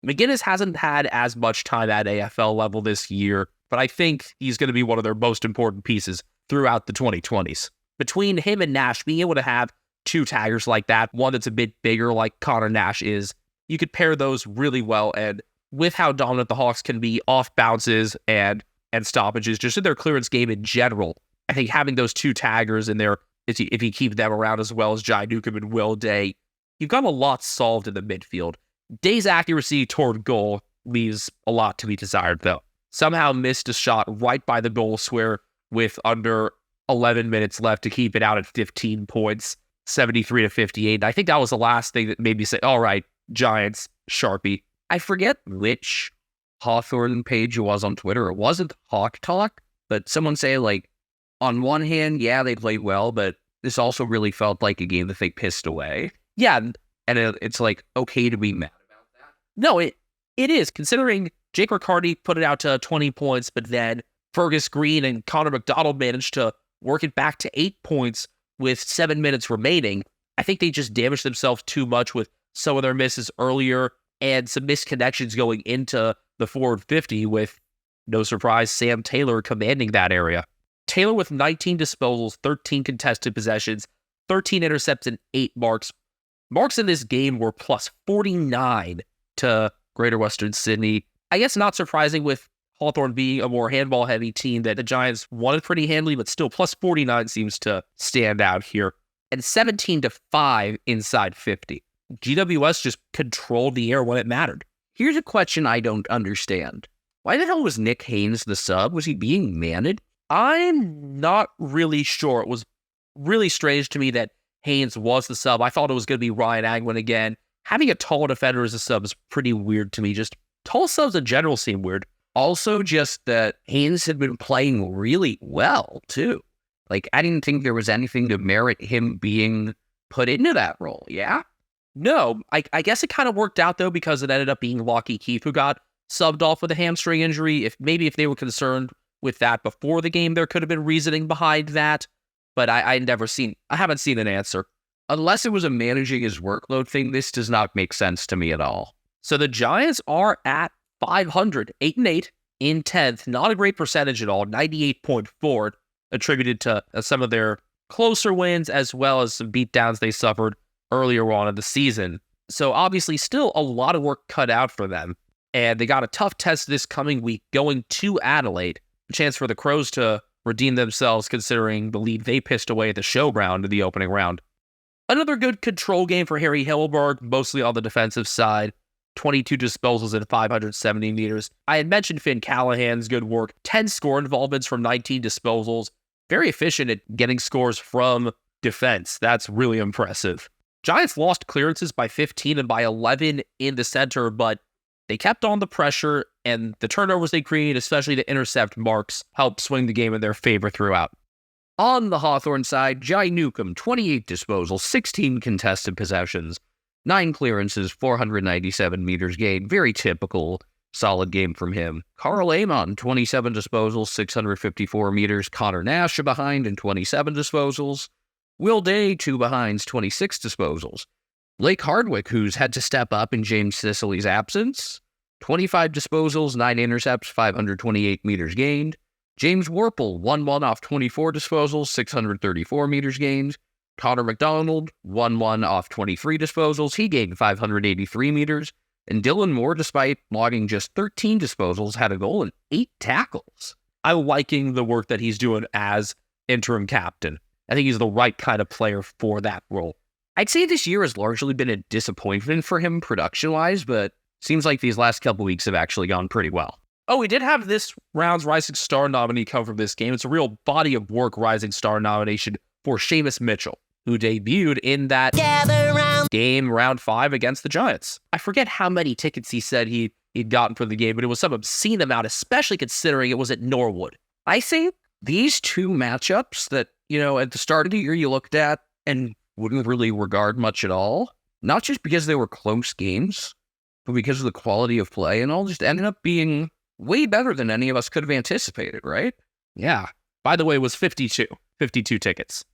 McGuinness hasn't had as much time at AFL level this year, but I think he's going to be one of their most important pieces throughout the 2020s. Between him and Nash, being able to have 2 taggers like that, one that's a bit bigger like Connor Nash is, you could pair those really well, and with how dominant the Hawks can be off bounces and stoppages, just in their clearance game in general, I think having those 2 taggers in there, if you keep them around as well as Jai Newcomb and Will Day, you've got a lot solved in the midfield. Day's accuracy toward goal leaves a lot to be desired, though. Somehow missed a shot right by the goal square with under 11 minutes left to keep it out at 15 points, 73-58. I think that was the last thing that made me say, all right, Giants, Sharpie, I forget which Hawthorne page it was on Twitter. It wasn't Hawk Talk, but someone say, like, on one hand, yeah, they played well, but this also really felt like a game that they pissed away. Yeah, And it's like, okay to be mad about that. no, it is, considering Jake Riccardi put it out to 20 points, but then Fergus Green and Connor McDonald managed to work it back to 8 points with 7 minutes remaining. I think they just damaged themselves too much with some of their misses earlier and some missed connections going into the forward 50 with, no surprise, Sam Taylor commanding that area. Taylor with 19 disposals, 13 contested possessions, 13 intercepts, and 8 marks. Marks in this game were plus 49 to Greater Western Sydney. I guess not surprising with Hawthorn being a more handball-heavy team that the Giants won it pretty handily, but still plus 49 seems to stand out here. And 17-5 inside 50. GWS just controlled the air when it mattered. Here's a question I don't understand. Why the hell was Nick Haynes the sub? Was he being manned? I'm not really sure. It was really strange to me that Haynes was the sub. I thought it was going to be Ryan Agwin again. Having a tall defender as a sub is pretty weird to me. Just tall subs in general seem weird. Also, just that Haynes had been playing really well, too. Like, I didn't think there was anything to merit him being put into that role, yeah? No, I guess it kind of worked out, though, because it ended up being Lockie Keefe who got subbed off with a hamstring injury. If they were concerned with that before the game, there could have been reasoning behind that. But I haven't seen an answer. Unless it was a managing his workload thing, this does not make sense to me at all. So the Giants are at 500, 8-8 in 10th. Not a great percentage at all, 98.4, attributed to some of their closer wins as well as some beatdowns they suffered earlier on in the season. So obviously still a lot of work cut out for them. And they got a tough test this coming week going to Adelaide. A chance for the Crows to redeem themselves considering the lead they pissed away at the showground in the opening round. Another good control game for Harry Himmelberg, mostly on the defensive side. 22 disposals at 570 meters. I had mentioned Finn Callahan's good work. 10 score involvements from 19 disposals. Very efficient at getting scores from defense. That's really impressive. Giants lost clearances by 15 and by 11 in the center, but they kept on the pressure, and the turnovers they created, especially the intercept marks, helped swing the game in their favor throughout. On the Hawthorn side, Jai Newcomb, 28 disposals, 16 contested possessions, 9 clearances, 497 meters gained. Very typical, solid game from him. Carl Amon, 27 disposals, 654 meters. Connor Nash a behind in 27 disposals. Will Day, 2 behinds, 26 disposals. Blake Hardwick, who's had to step up in James Sicily's absence, 25 disposals, 9 intercepts, 528 meters gained. James Warple, 1-1 off 24 disposals, 634 meters gained. Connor McDonald, 1-1 off 23 disposals. He gained 583 meters. And Dylan Moore, despite logging just 13 disposals, had a goal and 8 tackles. I'm liking the work that he's doing as interim captain. I think he's the right kind of player for that role. I'd say this year has largely been a disappointment for him production-wise, but seems like these last couple weeks have actually gone pretty well. Oh, we did have this round's Rising Star nominee come from this game. It's a real body of work Rising Star nomination for Seamus Mitchell, who debuted in that game round 5 against the Giants. I forget how many tickets he said he'd gotten for the game, but it was some obscene amount, especially considering it was at Norwood. I think these two matchups that, at the start of the year you looked at and wouldn't really regard much at all, not just because they were close games, but because of the quality of play and all, just ended up being way better than any of us could have anticipated, right? Yeah. By the way, it was 52 tickets.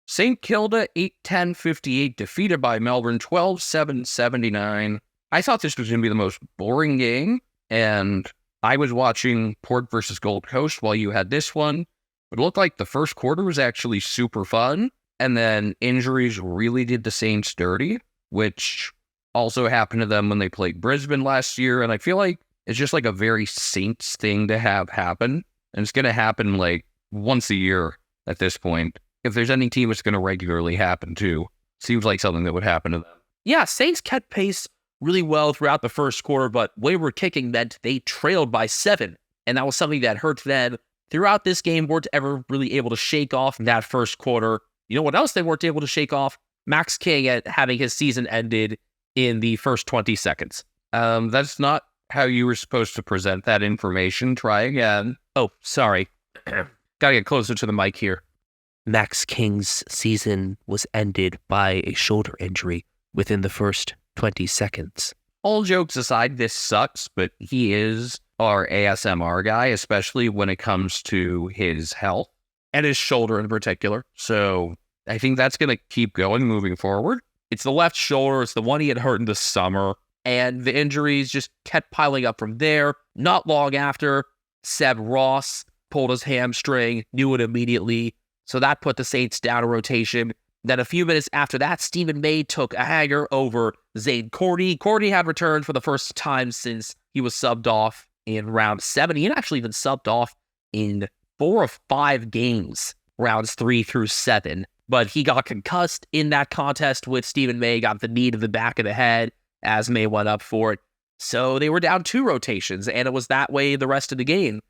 St Kilda, 8-10-58, defeated by Melbourne, 12-7-79. I thought this was going to be the most boring game, and I was watching Port versus Gold Coast while you had this one. It looked like the first quarter was actually super fun, and then injuries really did the Saints dirty, which also happened to them when they played Brisbane last year, and I feel like it's just like a very Saints thing to have happen, and it's going to happen like once a year at this point. If there's any team it's going to regularly happen to, seems like something that would happen to them. Yeah, Saints kept pace really well throughout the first quarter, but wayward kicking meant they trailed by 7, and that was something that hurt them. Throughout this game, weren't ever really able to shake off that first quarter. You know what else they weren't able to shake off? Max King at having his season ended in the first 20 seconds. That's not how you were supposed to present that information. Try again. Oh, sorry. Gotta get closer to the mic here. Max King's season was ended by a shoulder injury within the first 20 seconds. All jokes aside, this sucks, but he is our ASMR guy, especially when it comes to his health. And his shoulder in particular. So I think that's going to keep going moving forward. It's the left shoulder. It's the one he had hurt in the summer. And the injuries just kept piling up from there. Not long after, Seb Ross pulled his hamstring, knew it immediately. So that put the Saints down a rotation. Then a few minutes after that, Stephen May took a hanger over Zane Cordy. Cordy had returned for the first time since he was subbed off in round 7. He had actually been subbed off in 4 of 5 games, rounds 3 through 7. But he got concussed in that contest with Stephen May, got the knee to the back of the head as May went up for it. So they were down 2 rotations, and it was that way the rest of the game.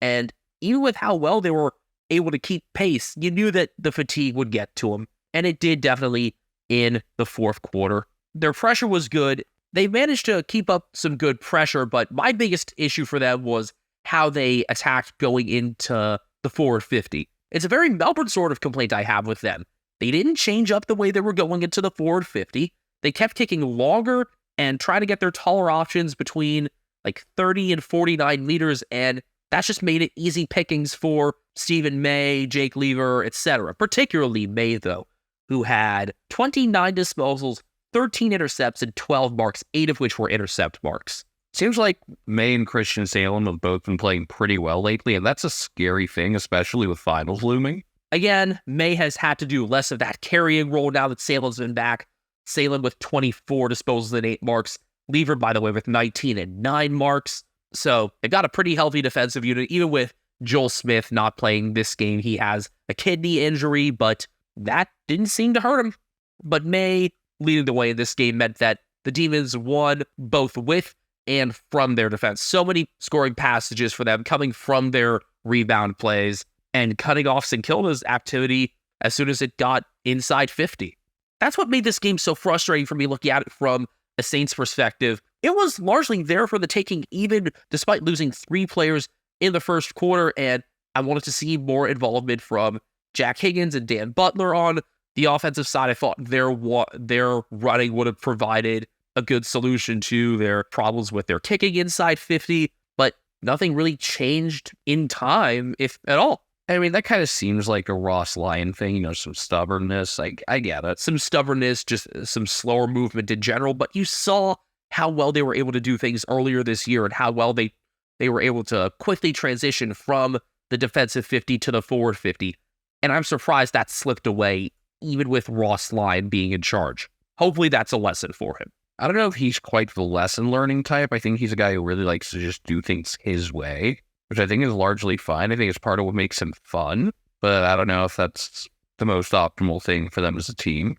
And even with how well they were able to keep pace, you knew that the fatigue would get to them. And it did definitely in the 4th quarter. Their pressure was good. They managed to keep up some good pressure, but my biggest issue for them was how they attacked going into the forward 50. It's a very Melbourne sort of complaint I have with them. They didn't change up the way they were going into the forward 50. They kept kicking longer and trying to get their taller options between like 30 and 49 meters, and that's just made it easy pickings for Stephen May, Jake Lever, etc. Particularly May, though, who had 29 disposals, 13 intercepts, and 12 marks, 8 of which were intercept marks. Seems like May and Christian Salem have both been playing pretty well lately, and that's a scary thing, especially with finals looming. Again, May has had to do less of that carrying role now that Salem's been back. Salem with 24 disposals and 8 marks. Lever, by the way, with 19 and 9 marks. So they've got a pretty healthy defensive unit, even with Joel Smith not playing this game. He has a kidney injury, but that didn't seem to hurt him. But May leading the way in this game meant that the Demons won both with and from their defense. So many scoring passages for them coming from their rebound plays and cutting off St Kilda's activity as soon as it got inside 50. That's what made this game so frustrating for me looking at it from a Saints perspective. It was largely there for the taking, even despite losing 3 players in the first quarter, and I wanted to see more involvement from Jack Higgins and Dan Butler on the offensive side. I thought their running would have provided a good solution to their problems with their kicking inside 50, but nothing really changed in time, if at all. I mean, that kind of seems like a Ross Lyon thing, some stubbornness. I get it. Some stubbornness, just some slower movement in general, but you saw how well they were able to do things earlier this year and how well they were able to quickly transition from the defensive 50 to the forward 50. And I'm surprised that slipped away, even with Ross Lyon being in charge. Hopefully that's a lesson for him. I don't know if he's quite the lesson learning type. I think he's a guy who really likes to just do things his way, which I think is largely fine. I think it's part of what makes him fun, but I don't know if that's the most optimal thing for them as a team.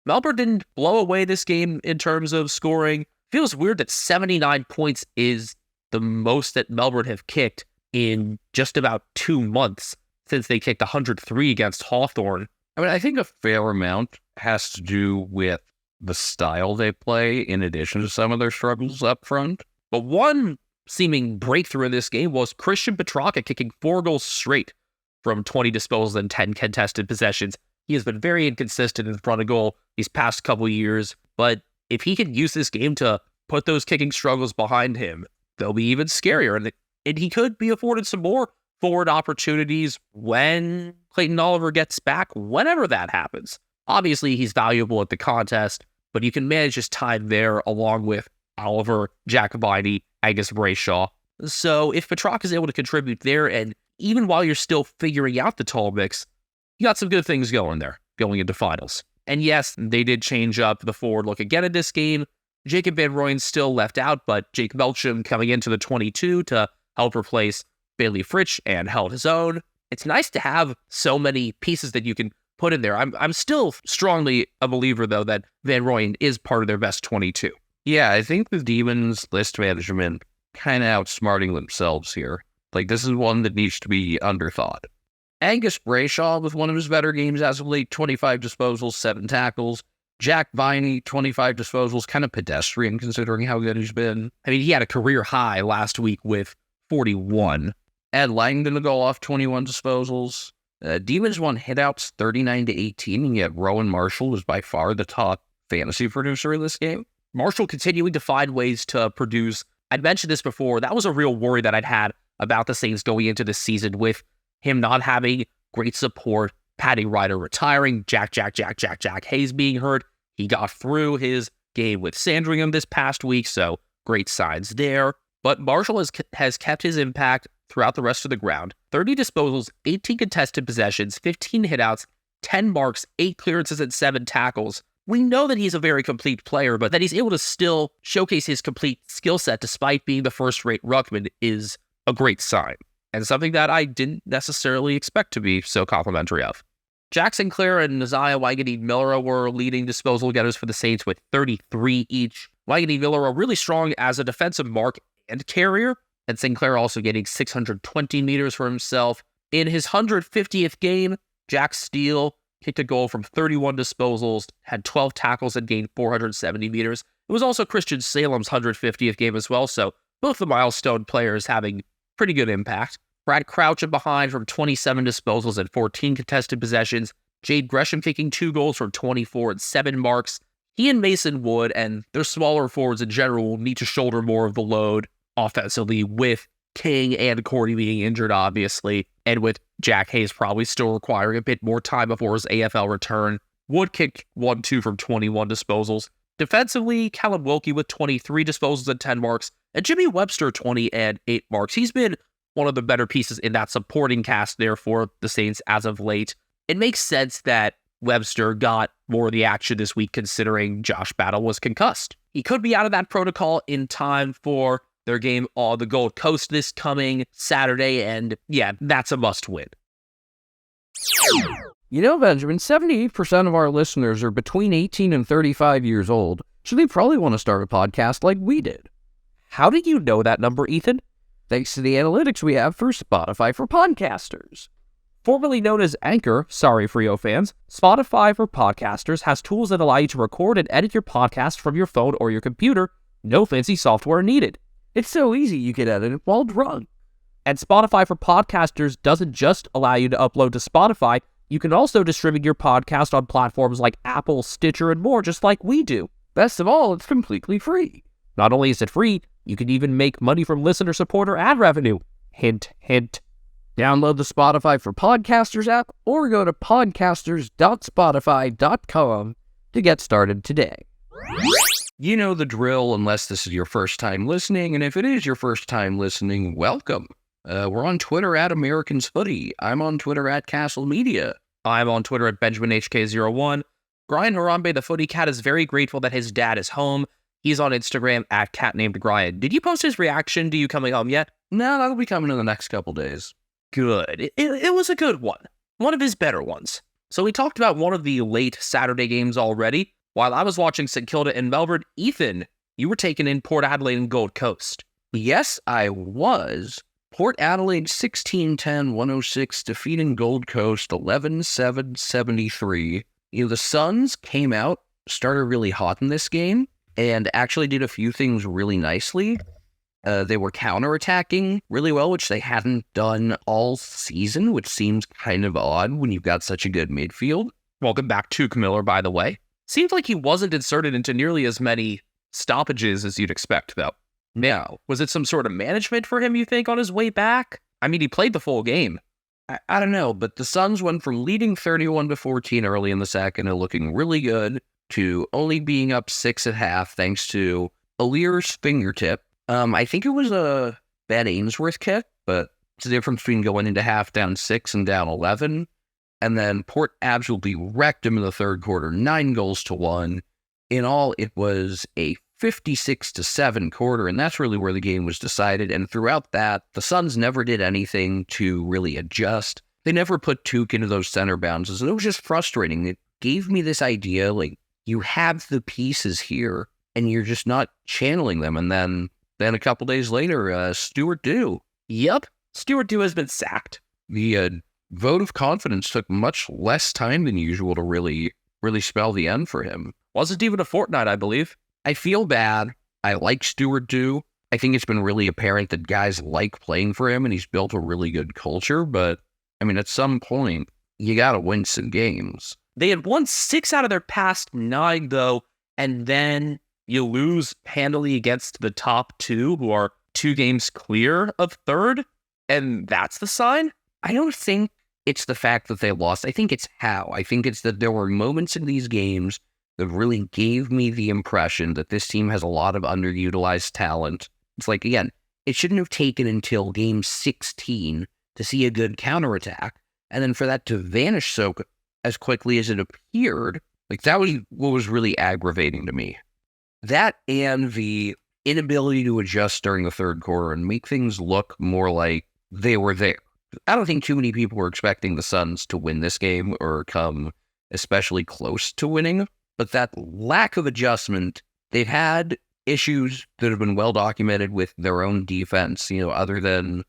Melbourne didn't blow away this game in terms of scoring. Feels weird that 79 points is the most that Melbourne have kicked in just about 2 months since they kicked 103 against Hawthorn. I mean, I think a fair amount has to do with the style they play in addition to some of their struggles up front. But one seeming breakthrough in this game was Christian Petrarca kicking 4 goals straight from 20 disposals and 10 contested possessions. He has been very inconsistent in front of goal these past couple years, but if he can use this game to put those kicking struggles behind him, they'll be even scarier, and he could be afforded some more forward opportunities when Clayton Oliver gets back, whenever that happens. Obviously, he's valuable at the contest, but you can manage his time there along with Oliver, Jacobini, Angus Brayshaw. So if Petrarca is able to contribute there, and even while you're still figuring out the tall mix, you got some good things going there, going into finals. And yes, they did change up the forward look again in this game. Jacob Van Rooyen still left out, but Jake Melcham coming into the 22 to help replace Bailey Fritsch and held his own. It's nice to have so many pieces that you can put in there. I'm still strongly a believer, though, that Van Rooyen is part of their best 22. Yeah, I think the Demons list management kind of outsmarting themselves here. Like, this is one that needs to be underthought. Angus Brayshaw with one of his better games as of late, 25 disposals, 7 tackles. Jack Viney, 25 disposals, kind of pedestrian considering how good he's been. I mean, he had a career high last week with 41. Ed Langdon to go off 21 disposals. Demons won hitouts 39-18, and yet Rowan Marshall was by far the top fantasy producer in this game. Marshall continuing to find ways to produce. I'd mentioned this before. That was a real worry that I'd had about the Saints going into this season with him not having great support. Patty Ryder retiring, Jack Hayes being hurt. He got through his game with Sandringham this past week, so great signs there. But Marshall has kept his impact throughout the rest of the ground. 30 disposals, 18 contested possessions, 15 hitouts, 10 marks, 8 clearances, and 7 tackles. We know that he's a very complete player, but that he's able to still showcase his complete skill set despite being the first-rate ruckman is a great sign, and something that I didn't necessarily expect to be so complimentary of. Jack Sinclair and Nasiah Waigani-Millera were leading disposal getters for the Saints with 33 each. Waigani-Millera really strong as a defensive mark and carrier, and Sinclair also getting 620 meters for himself. In his 150th game, Jack Steele kicked a goal from 31 disposals, had 12 tackles, and gained 470 meters. It was also Christian Salem's 150th game as well, so both the milestone players having pretty good impact. Brad Crouch in behind from 27 disposals and 14 contested possessions. Jade Gresham kicking 2 goals from 24 and 7 marks. He and Mason Wood and their smaller forwards in general will need to shoulder more of the load offensively, with King and Cordy being injured, obviously, and with Jack Hayes probably still requiring a bit more time before his AFL return. Wood kicked 1-2 from 21 disposals. Defensively, Callum Wilkie with 23 disposals and 10 marks, and Jimmy Webster 20 and 8 marks. He's been one of the better pieces in that supporting cast there for the Saints as of late. It makes sense that Webster got more of the action this week considering Josh Battle was concussed. He could be out of that protocol in time for their game on the Gold Coast this coming Saturday, and yeah, that's a must-win. You know, Benjamin, 78% of our listeners are between 18 and 35 years old, so they probably want to start a podcast like we did. How do you know that number, Ethan? Thanks to the analytics we have for Spotify for Podcasters. Formerly known as Anchor, sorry Frio fans, Spotify for Podcasters has tools that allow you to record and edit your podcast from your phone or your computer. No fancy software needed. It's so easy you can edit it while drunk. And Spotify for Podcasters doesn't just allow you to upload to Spotify, you can also distribute your podcast on platforms like Apple, Stitcher, and more, just like we do. Best of all, it's completely free. Not only is it free, you can even make money from listener support or ad revenue. Hint, hint. Download the Spotify for Podcasters app or go to podcasters.spotify.com to get started today. You know the drill unless this is your first time listening, and if it is your first time listening, welcome. We're on Twitter at Americans Footy. I'm on Twitter at Castle Media. I'm on Twitter at BenjaminHK01. Brian Harambe, the Footy Cat, is very grateful that his dad is home. He's on Instagram at Cat Named Brian. Did you post his reaction to you coming home yet? No, that'll be coming in the next couple days. Good. It was a good one. One of his better ones. So we talked about one of the late Saturday games already. While I was watching St Kilda and Melbourne, Ethan, you were taking in Port Adelaide and Gold Coast. Yes, I was. Port Adelaide 16-10-106 defeating Gold Coast 11-7-73. You know, the Suns came out, started really hot in this game, and actually did a few things really nicely. They were counterattacking really well, which they hadn't done all season, which seems kind of odd when you've got such a good midfield. Welcome back to Miller, by the way. Seems like he wasn't inserted into nearly as many stoppages as you'd expect, though. Now, was it some sort of management for him, you think, on his way back? I mean, he played the full game. I don't know, but the Suns went from leading 31-14 early in the second and looking really good to only being up 6 at half thanks to Alir's fingertip. I think it was a Ben Ainsworth kick, but it's the difference between going into half down 6 and down 11. And then Port absolutely wrecked him in the third quarter, 9-1. In all, it was a 56-7 quarter, and that's really where the game was decided. And throughout that, the Suns never did anything to really adjust. They never put Tuke into those center bounces, and it was just frustrating. It gave me this idea, like, you have the pieces here, and you're just not channeling them. And then a couple days later, Stuart Dew. Yep, Stuart Dew has been sacked. The vote of confidence took much less time than usual to really spell the end for him. Wasn't even a fortnight, I believe. I feel bad. I like Stuart Dew. I think it's been really apparent that guys like playing for him, and he's built a really good culture. But, I mean, at some point, you got to win some games. They had won 6 out of their past 9, though, and then you lose handily against the top 2, who are 2 games clear of 3rd, and that's the sign? I don't think it's the fact that they lost. I think it's how. I think it's that there were moments in these games that really gave me the impression that this team has a lot of underutilized talent. It's like, again, it shouldn't have taken until game 16 to see a good counterattack, and then for that to vanish so as quickly as it appeared, like that was what was really aggravating to me. That and the inability to adjust during the 3rd quarter and make things look more like they were there. I don't think too many people were expecting the Suns to win this game or come especially close to winning, but that lack of adjustment, they've had issues that have been well documented with their own defense, other than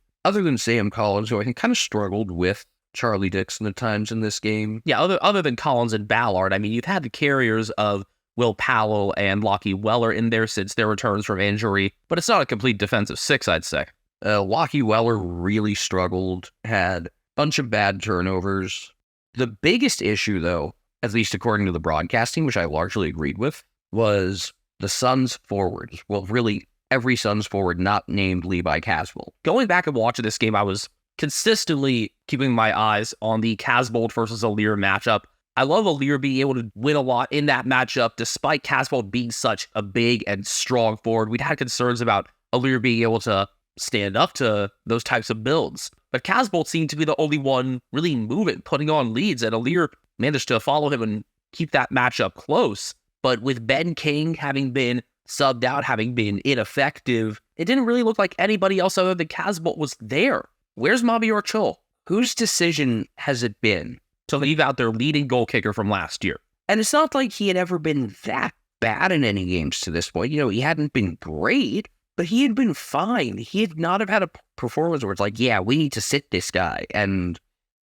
Sam Collins, who I think kind of struggled with Charlie Dixon at times in this game. Yeah, other than Collins and Ballard, I mean, you've had the carriers of Will Powell and Lockie Weller in there since their returns from injury, but it's not a complete defensive 6, I'd say. Lockie Weller really struggled, had a bunch of bad turnovers. The biggest issue, though, at least according to the broadcasting, which I largely agreed with, was the Suns forwards. Well, really, every Suns forward not named Levi Casbolt. Going back and watching this game, I was consistently keeping my eyes on the Casbolt versus Alir matchup. I love Alir being able to win a lot in that matchup, despite Casbolt being such a big and strong forward. We'd had concerns about Alir being able to stand up to those types of builds. But Casbolt seemed to be the only one really moving, putting on leads, and Alir managed to follow him and keep that matchup close. But with Ben King having been subbed out, having been ineffective, it didn't really look like anybody else other than Casbolt was there. Where's Mabior Chol? Whose decision has it been to leave out their leading goal kicker from last year? And it's not like he had ever been that bad in any games to this point. He hadn't been great, but he had been fine. He had not have had a performance where it's like, yeah, we need to sit this guy. And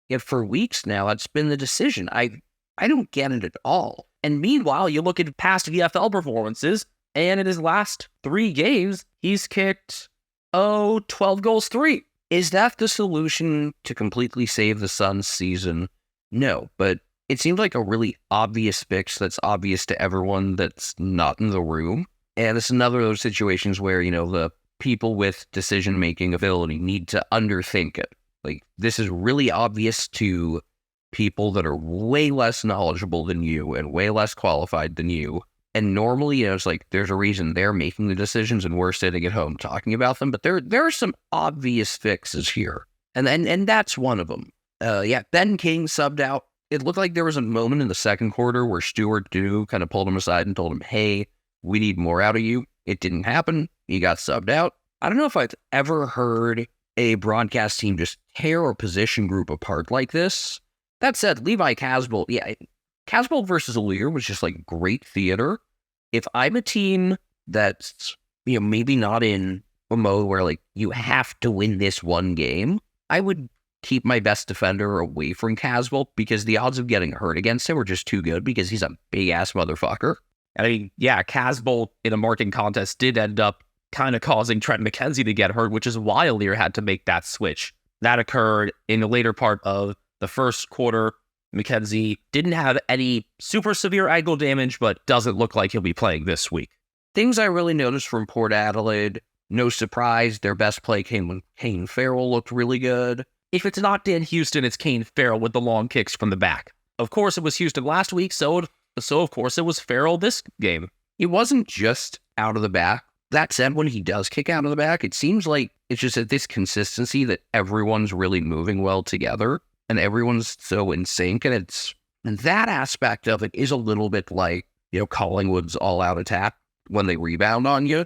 yet for weeks now, that's been the decision. I don't get it at all. And meanwhile, you look at past VFL performances, and in his last 3 games, he's kicked, 12 goals, 3. Is that the solution to completely save the Suns season? No, but it seemed like a really obvious fix that's obvious to everyone that's not in the room. And it's another of those situations where, the people with decision-making ability need to underthink it. Like, this is really obvious to people that are way less knowledgeable than you and way less qualified than you. And normally, it's like, there's a reason they're making the decisions and we're sitting at home talking about them. But there are some obvious fixes here. And that's one of them. Ben King subbed out. It looked like there was a moment in the 2nd quarter where Stuart Dew kind of pulled him aside and told him, hey, we need more out of you. It didn't happen. He got subbed out. I don't know if I've ever heard a broadcast team just tear a position group apart like this. That said, Levi Casbolt, Casbolt versus Alir was just like great theater. If I'm a team that's, maybe not in a mode where like you have to win this one game, I would keep my best defender away from Casbolt because the odds of getting hurt against him are just too good because he's a big ass motherfucker. I mean, yeah, Casbolt in a marking contest did end up kind of causing Trent McKenzie to get hurt, which is why Alir had to make that switch. That occurred in the later part of the 1st quarter. McKenzie didn't have any super severe ankle damage, but doesn't look like he'll be playing this week. Things I really noticed from Port Adelaide, no surprise, their best play came when Kane Farrell looked really good. If it's not Dan Houston, it's Kane Farrell with the long kicks from the back. Of course, it was Houston last week, so of course it was Farrell this game. It wasn't just out of the back. That said, when he does kick out of the back, it seems like it's just at this consistency that everyone's really moving well together and everyone's so in sync. And that aspect of it is a little bit like, Collingwood's all-out attack when they rebound on you.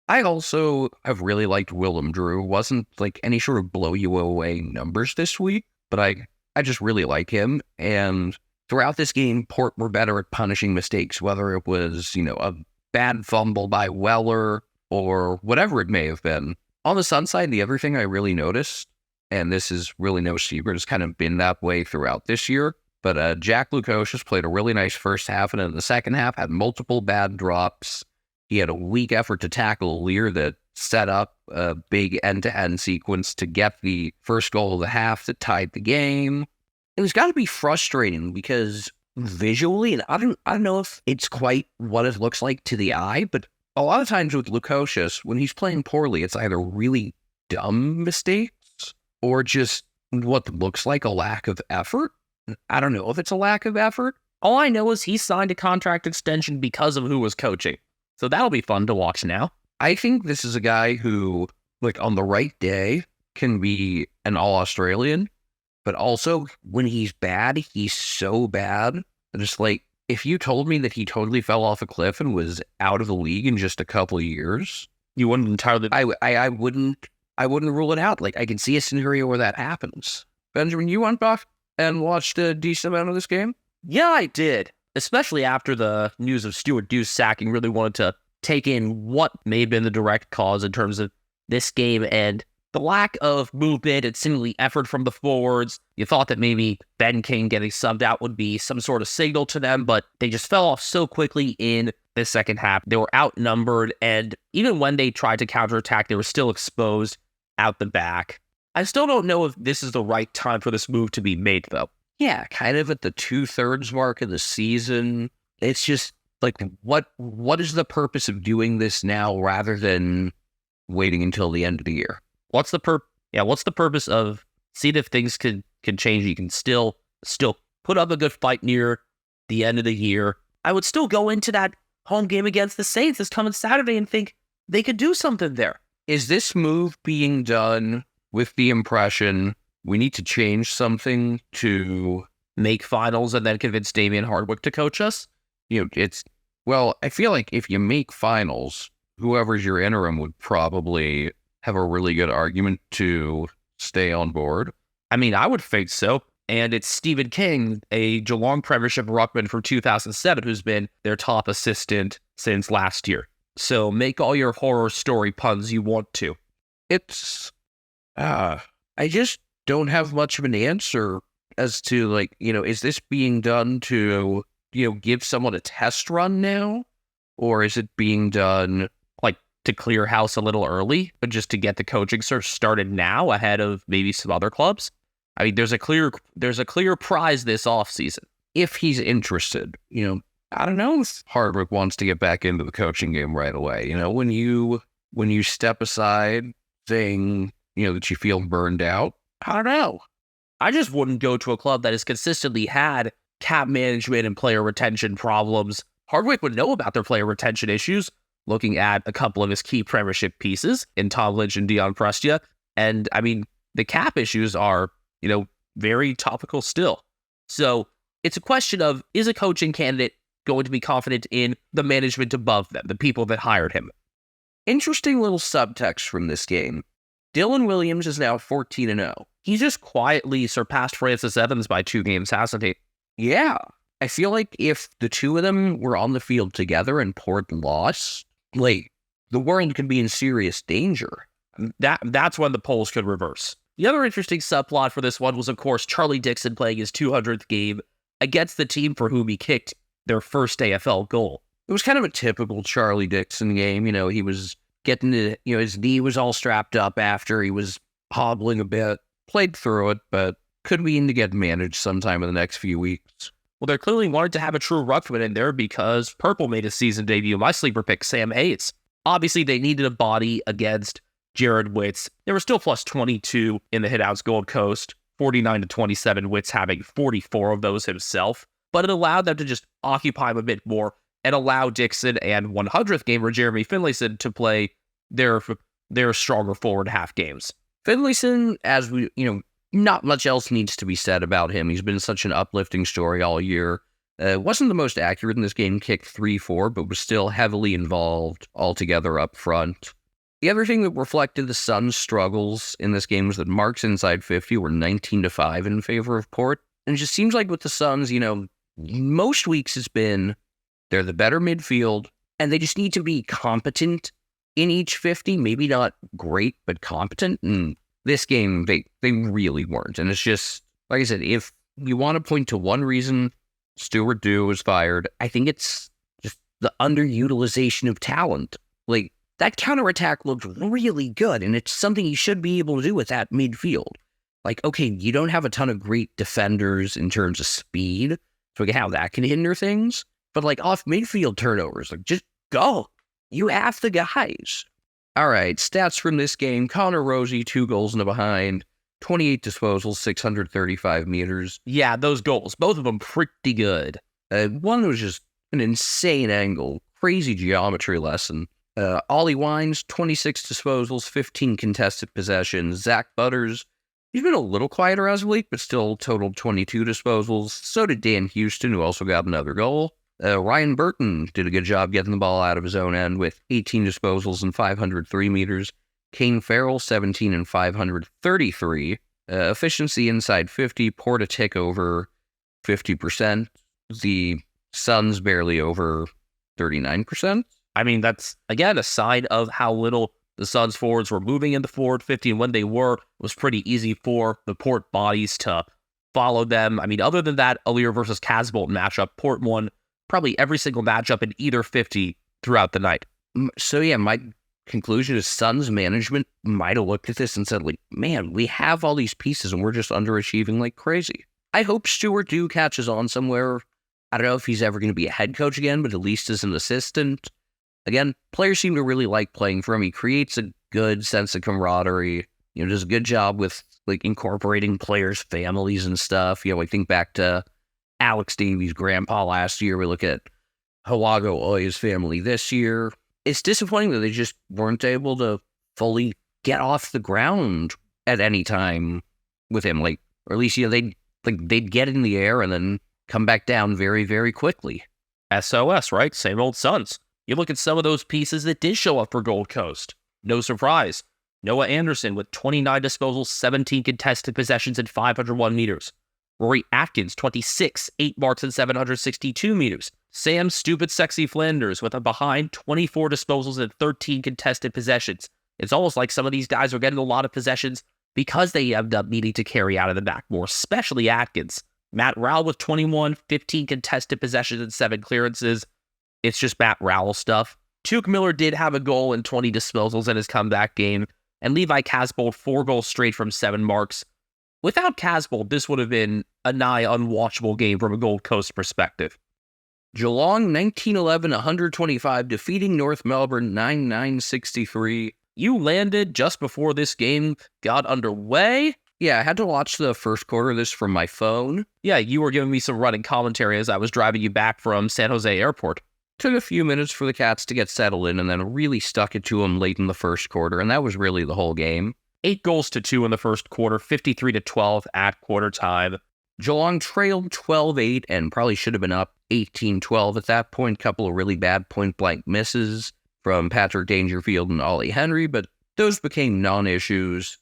I also have really liked Willem Drew. Wasn't like any sort of blow you away numbers this week, but I just really like him. And throughout this game, Port were better at punishing mistakes, whether it was, a bad fumble by Weller or whatever it may have been. On the Sun side, the other thing I really noticed, and this is really no secret, it's kind of been that way throughout this year, But Jack Lukosius played a really nice first half, and in the second half had multiple bad drops. He had a weak effort to tackle Lear that set up a big end-to-end sequence to get the first goal of the half that tied the game. It was got to be frustrating because visually, and I don't know if it's quite what it looks like to the eye, but a lot of times with Lukosius, when he's playing poorly, it's either really dumb mistakes or just what looks like a lack of effort. I don't know if it's a lack of effort. All I know is he signed a contract extension because of who was coaching. So that'll be fun to watch now. I think this is a guy who, like, on the right day can be an All-Australian, but also when he's bad, he's so bad. Just like, if you told me that he totally fell off a cliff and was out of the league in just a couple of years, You wouldn't entirely. I wouldn't rule it out. Like, I can see a scenario where that happens. Benjamin, you went back and watched a decent amount of this game? Yeah, I did. Especially after the news of Stuart Dew sacking, really wanted to take in what may have been the direct cause in terms of this game and the lack of movement and seemingly effort from the forwards. You thought that maybe Ben King getting subbed out would be some sort of signal to them, but they just fell off so quickly in the second half. They were outnumbered, and even when they tried to counterattack, they were still exposed out the back. I still don't know if this is the right time for this move to be made, though. Yeah, kind of at the 2/3 mark of the season. It's just like, what is the purpose of doing this now rather than waiting until the end of the year? What's the purpose of seeing if things can change? You can still put up a good fight near the end of the year. I would still go into that home game against the Saints this coming Saturday and think they could do something there. Is this move being done with the impression we need to change something to Make finals and then convince Damian Hardwick to coach us? I feel like if you make finals, whoever's your interim would probably have a really good argument to stay on board. I mean, I would think so. And it's Stephen King, a Geelong Premiership ruckman from 2007, who's been their top assistant since last year. So make all your horror story puns you want to. I just don't have much of an answer as to, like, is this being done to, give someone a test run now? Or is it being done Like to clear house a little early, but just to get the coaching search started now ahead of maybe some other clubs? I mean, there's a clear prize this offseason. if he's interested? I don't know if Hardwick wants to get back into the coaching game right away. When you step aside saying, that you feel burned out, I don't know. I just wouldn't go to a club that has consistently had cap management and player retention problems. Hardwick would know about their player retention issues, looking at a couple of his key premiership pieces in Tom Lynch and Dion Prestia. And I mean, the cap issues are, very topical still. So it's a question of, is a coaching candidate going to be confident in the management above them, the people that hired him? Interesting little subtext from this game. Dylan Williams is now 14-0. He's just quietly surpassed Francis Evans by 2 games, hasn't he? Yeah. I feel like if the two of them were on the field together and Port lost, the world could be in serious danger. That's when the polls could reverse. The other interesting subplot for this one was, of course, Charlie Dixon playing his 200th game against the team for whom he kicked their first AFL goal. It was kind of a typical Charlie Dixon game. He was getting to, his knee was all strapped up after he was hobbling a bit, played through it, but could be in to get managed sometime in the next few weeks. Well, they clearly wanted to have a true ruckman in there because Purple made his season debut. My sleeper pick, Sam Hayes. Obviously, they needed a body against Jared Witts. They were still plus 22 in the hitouts Gold Coast, 49-27, Witts having 44 of those himself. But it allowed them to just occupy him a bit more and allow Dixon and 100th gamer Jeremy Finlayson to play their stronger forward half games. Finlayson, as we, not much else needs to be said about him. He's been such an uplifting story all year. Wasn't the most accurate in this game, kicked 3-4, but was still heavily involved altogether up front. The other thing that reflected the Suns' struggles in this game was that Marks inside 50 were 19-5 in favor of Port. And it just seems like with the Suns, most weeks it's been they're the better midfield, and they just need to be competent in each 50. Maybe not great, but competent. And this game, they really weren't. And it's just, like I said, if you want to point to one reason Stuart Dew was fired. I think it's just the underutilization of talent. Like, that counterattack looked really good, and it's something you should be able to do with that midfield. Like, okay, you don't have a ton of great defenders in terms of speed, so how that can hinder things. But, like, off midfield turnovers, like, just go. You have the guys. All right, stats from this game. Connor Rosie, 2 goals in a behind, 28 disposals, 635 meters. Yeah, those goals, both of them pretty good. One was just an insane angle, crazy geometry lesson. Ollie Wines, 26 disposals, 15 contested possessions. Zach Butters, he's been a little quieter as of late, but still totaled 22 disposals. So did Dan Houston, who also got another goal. Ryan Burton did a good job getting the ball out of his own end with 18 disposals and 503 meters. Kane Farrell, 17 and 533. Efficiency inside 50, Port a tick over 50%. The Suns barely over 39%. I mean, that's, again, a sign of how little the Suns forwards were moving in the forward 50, and when they were, it was pretty easy for the Port bodies to follow them. I mean, other than that Aaliyah versus Casbolt matchup, Port won probably every single matchup in either 50 throughout the night. So yeah, my conclusion is Suns management might have looked at this and said, like, man, we have all these pieces and we're just underachieving like crazy. I hope Stuart Dew catches on somewhere. I don't know if he's ever going to be a head coach again, but at least as an assistant. Again, players seem to really like playing for him. He creates a good sense of camaraderie. You know, does a good job with like incorporating players' families and stuff. You know, I think back to Alex Davies' grandpa last year. We look at Hawago Oi's family this year. It's disappointing that they just weren't able to fully get off the ground at any time with him. Like, or at least, you know, they'd get in the air and then come back down very, very quickly. SOS, right? Same old Suns. You look at some of those pieces that did show up for Gold Coast. No surprise. Noah Anderson with 29 disposals, 17 contested possessions, and 501 meters. Rory Atkins, 26, 8 marks and 762 meters. Sam Stupid Sexy Flanders with a behind 24 disposals and 13 contested possessions. It's almost like some of these guys are getting a lot of possessions because they end up needing to carry out of the back more, especially Atkins. Matt Rowell with 21, 15 contested possessions and 7 clearances. It's just Matt Rowell stuff. Tuke Miller did have a goal and 20 disposals in his comeback game, and Levi Casbolt 4 goals straight from 7 marks. Without Casbolt, this would have been a nigh unwatchable game from a Gold Coast perspective. Geelong 1911 125 defeating North Melbourne 9-9-63. You landed just before this game got underway. Yeah, I had to watch the first quarter of this from my phone. Yeah, you were giving me some running commentary as I was driving you back from San Jose Airport. Took a few minutes for the Cats to get settled in and then really stuck it to them late in the first quarter, and that was really the whole game. 8 goals to 2 in the first quarter, 53-12 at quarter time. Geelong trailed 12-8 and probably should have been up 18-12 at that point. Couple of really bad point-blank misses from Patrick Dangerfield and Ollie Henry, but those became non-issues.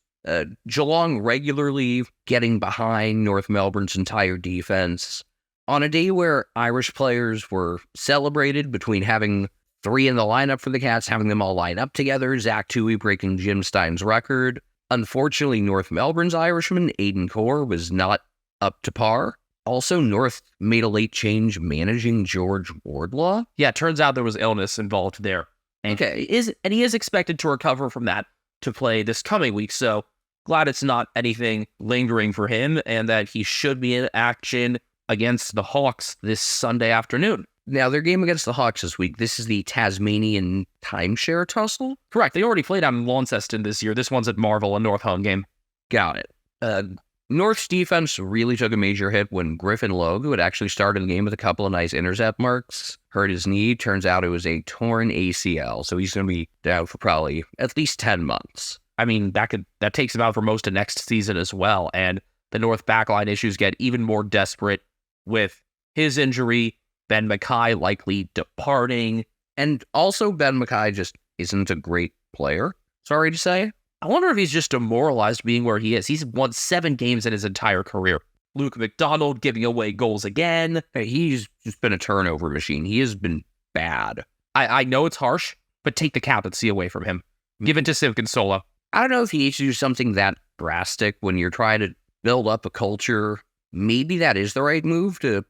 Geelong regularly getting behind North Melbourne's entire defense. On a day where Irish players were celebrated between having 3 in the lineup for the Cats, having them all line up together, Zach Toohey breaking Jim Stein's record. Unfortunately, North Melbourne's Irishman, Aidan Corr, was not up to par. Also, North made a late change managing George Wardlaw. Yeah, it turns out there was illness involved there. And he is expected to recover from that to play this coming week, so glad it's not anything lingering for him and that he should be in action against the Hawks this Sunday afternoon. Now, their game against the Hawks this week, this is the Tasmanian timeshare tussle? Correct. They already played out in Launceston this year. This one's at Marvel, a North home game. Got it. North's defense really took a major hit when Griffin Logue, who had actually started the game with a couple of nice intercept marks, hurt his knee. Turns out it was a torn ACL, so he's going to be down for probably at least 10 months. I mean, that takes him out for most of next season as well, and the North backline issues get even more desperate with his injury, Ben Mackay likely departing. And also, Ben Mackay just isn't a great player, sorry to say. I wonder if he's just demoralized being where he is. He's won 7 games in his entire career. Luke McDonald giving away goals again. He's just been a turnover machine. He has been bad. I know it's harsh, but take the captaincy away from him. Give it to Simkin Solo. I don't know if he needs to do something that drastic when you're trying to build up a culture maybe that is the right move to,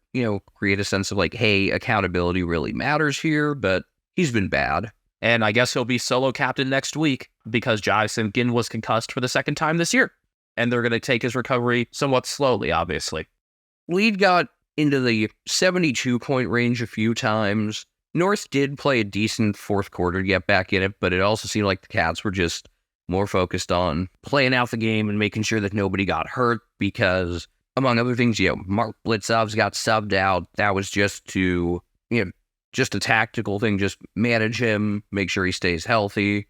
create a sense of like, hey, accountability really matters here, but he's been bad. And I guess he'll be solo captain next week because Jason Ginn was concussed for the second time this year. And they're going to take his recovery somewhat slowly, obviously. Lead got into the 72-point range a few times. North did play a decent fourth quarter to get back in it, but it also seemed like the Cats were just more focused on playing out the game and making sure that nobody got hurt because, among other things, Mark Blitzov's got subbed out. That was just to, just a tactical thing, just manage him, make sure he stays healthy.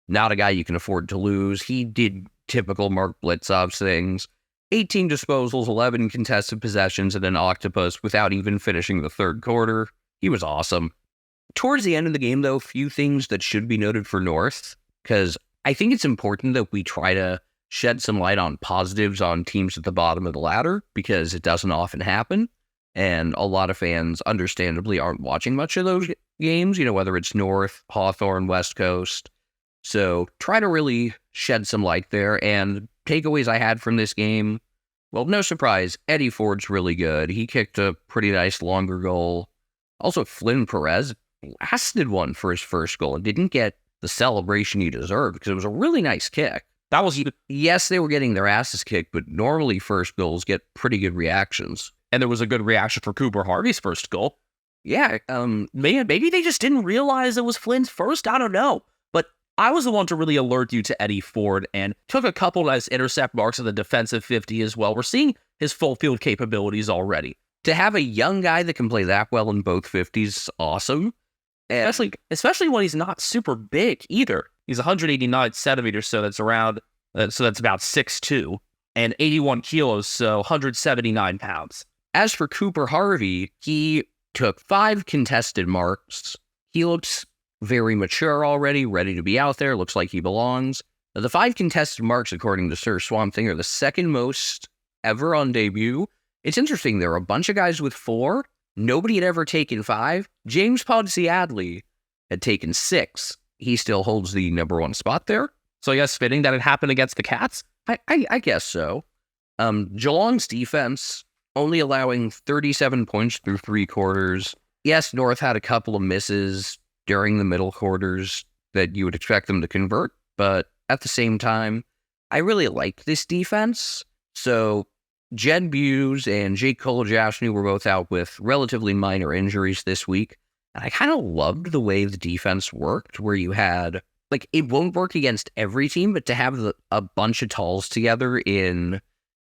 Not a guy you can afford to lose. He did typical Mark Blitzov things. 18 disposals, 11 contested possessions, and an octopus without even finishing the third quarter. He was awesome. Towards the end of the game, though, few things that should be noted for North, because I think it's important that we try to shed some light on positives on teams at the bottom of the ladder, because it doesn't often happen. And a lot of fans, understandably, aren't watching much of those games, whether it's North, Hawthorn, West Coast. So try to really shed some light there. And takeaways I had from this game, well, no surprise, Eddie Ford's really good. He kicked a pretty nice longer goal. Also, Flynn Perez blasted one for his first goal and didn't get the celebration he deserved because it was a really nice kick. That was, Yes, they were getting their asses kicked, but normally first goals get pretty good reactions. and there was a good reaction for Cooper Harvey's first goal. Yeah, Man, maybe they just didn't realize it was Flynn's first. I don't know. But I was the one to really alert you to Eddie Ford and took a couple nice intercept marks in the defensive 50 as well. We're seeing his full field capabilities already. to have a young guy that can play that well in both 50s, awesome. And Especially when he's not super big either. He's 189 centimeters, so that's about 6'2", and 81 kilos, so 179 pounds. as for Cooper Harvey, he took 5 contested marks. He looks very mature already, ready to be out there. Looks like he belongs. The 5 contested marks, according to Sir Swamp Thing, are the second most ever on debut. It's interesting. There are a bunch of guys with 4. Nobody had ever taken 5. James Podsey-Adley had taken 6. He still holds the number 1 spot there. So I guess fitting that it happened against the Cats? I guess so. Geelong's defense only allowing 37 points through 3 quarters. Yes, North had a couple of misses during the middle quarters that you would expect them to convert, but at the same time, I really liked this defense. So Jed Buse and Jake Kolajashny were both out with relatively minor injuries this week. And I kind of loved the way the defense worked, where you had, like, it won't work against every team, but to have a bunch of talls together in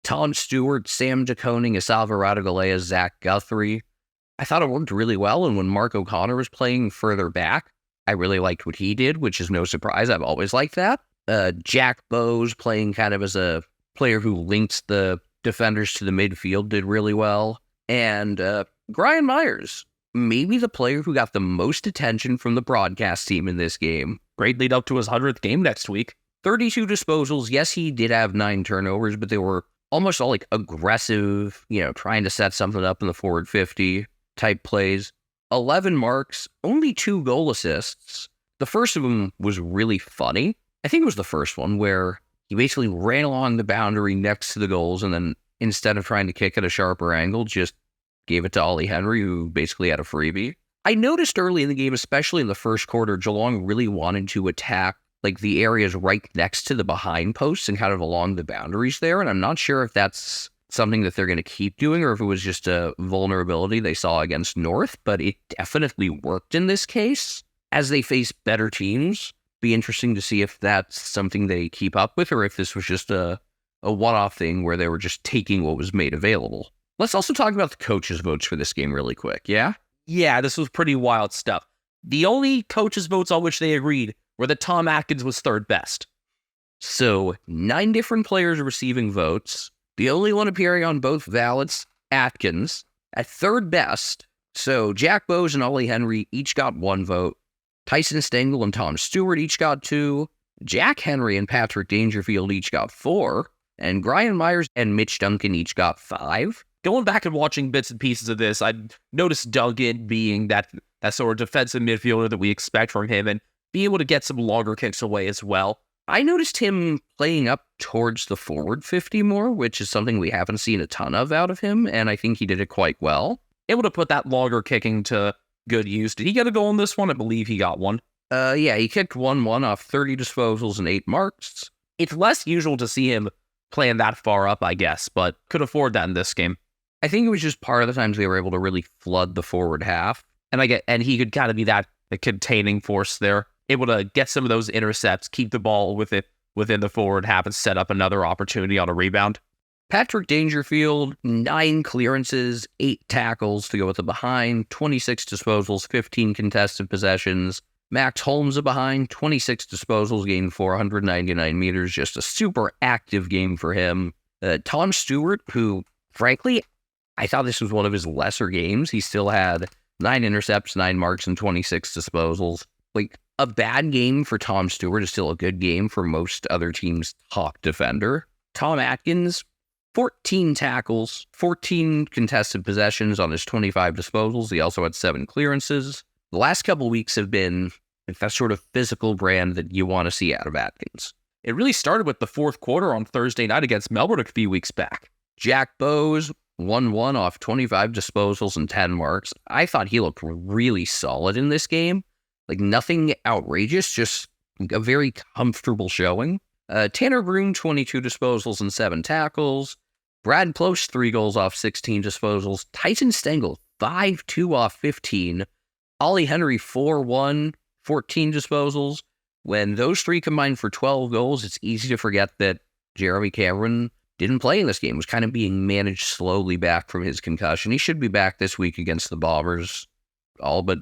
Tom Stewart, Sam DeConing, Asava Radagalea, Zach Guthrie, I thought it worked really well. And when Mark O'Connor was playing further back, I really liked what he did, which is no surprise. I've always liked that. Jack Bowes playing kind of as a player who links the defenders to the midfield did really well. And Brian Myers, maybe the player who got the most attention from the broadcast team in this game. Great lead up to his 100th game next week. 32 disposals. Yes, he did have 9 turnovers, but they were almost all like aggressive, trying to set something up in the forward 50 type plays. 11 marks, only 2 goal assists. The first of them was really funny. I think it was the first one where he basically ran along the boundary next to the goals and then instead of trying to kick at a sharper angle, just gave it to Ollie Henry, who basically had a freebie. I noticed early in the game, especially in the first quarter, Geelong really wanted to attack like the areas right next to the behind posts and kind of along the boundaries there. And I'm not sure if that's something that they're going to keep doing or if it was just a vulnerability they saw against North, but it definitely worked in this case. As they face better teams, be interesting to see if that's something they keep up with or if this was just a one-off thing where they were just taking what was made available. Let's also talk about the coaches' votes for this game really quick, yeah? Yeah, this was pretty wild stuff. The only coaches' votes on which they agreed were that Tom Atkins was third best. So 9 different players receiving votes. The only one appearing on both ballots, Atkins, at third best. So Jack Bowes and Ollie Henry each got 1 vote. Tyson Stengel and Tom Stewart each got 2. Jack Henry and Patrick Dangerfield each got 4. And Brian Myers and Mitch Duncan each got 5. Going back and watching bits and pieces of this, I noticed Duncan being that sort of defensive midfielder that we expect from him and being able to get some longer kicks away as well. I noticed him playing up towards the forward 50 more, which is something we haven't seen a ton of out of him, and I think he did it quite well. Able to put that longer kicking to good use. Did he get a goal in this one? I believe he got one. Yeah, he kicked 1-1 off 30 disposals and 8 marks. It's less usual to see him playing that far up, I guess, but could afford that in this game. I think it was just part of the times they were able to really flood the forward half. And he could kind of be that the containing force there, able to get some of those intercepts, keep the ball within the forward half, and set up another opportunity on a rebound. Patrick Dangerfield, 9 clearances, 8 tackles to go with the behind, 26 disposals, 15 contested possessions. Max Holmes a behind, 26 disposals, gained 499 meters. Just a super active game for him. Tom Stewart, who, frankly, I thought this was one of his lesser games. He still had 9 intercepts, 9 marks, and 26 disposals. Like, a bad game for Tom Stewart is still a good game for most other teams' top defender. Tom Atkins, 14 tackles, 14 contested possessions on his 25 disposals. He also had 7 clearances. The last couple weeks have been that sort of physical brand that you want to see out of Atkins. It really started with the fourth quarter on Thursday night against Melbourne a few weeks back. Jack Bowes, 1-1 off 25 disposals and 10 marks. I thought he looked really solid in this game. Like, nothing outrageous, just a very comfortable showing. Tanner Broom, 22 disposals and 7 tackles. Brad Close, 3 goals off 16 disposals. Tyson Stengel, 5-2 off 15. Ollie Henry, 4-1, 14 disposals. When those 3 combined for 12 goals, it's easy to forget that Jeremy Cameron didn't play in this game, was kind of being managed slowly back from his concussion. He should be back this week against the Bombers, all but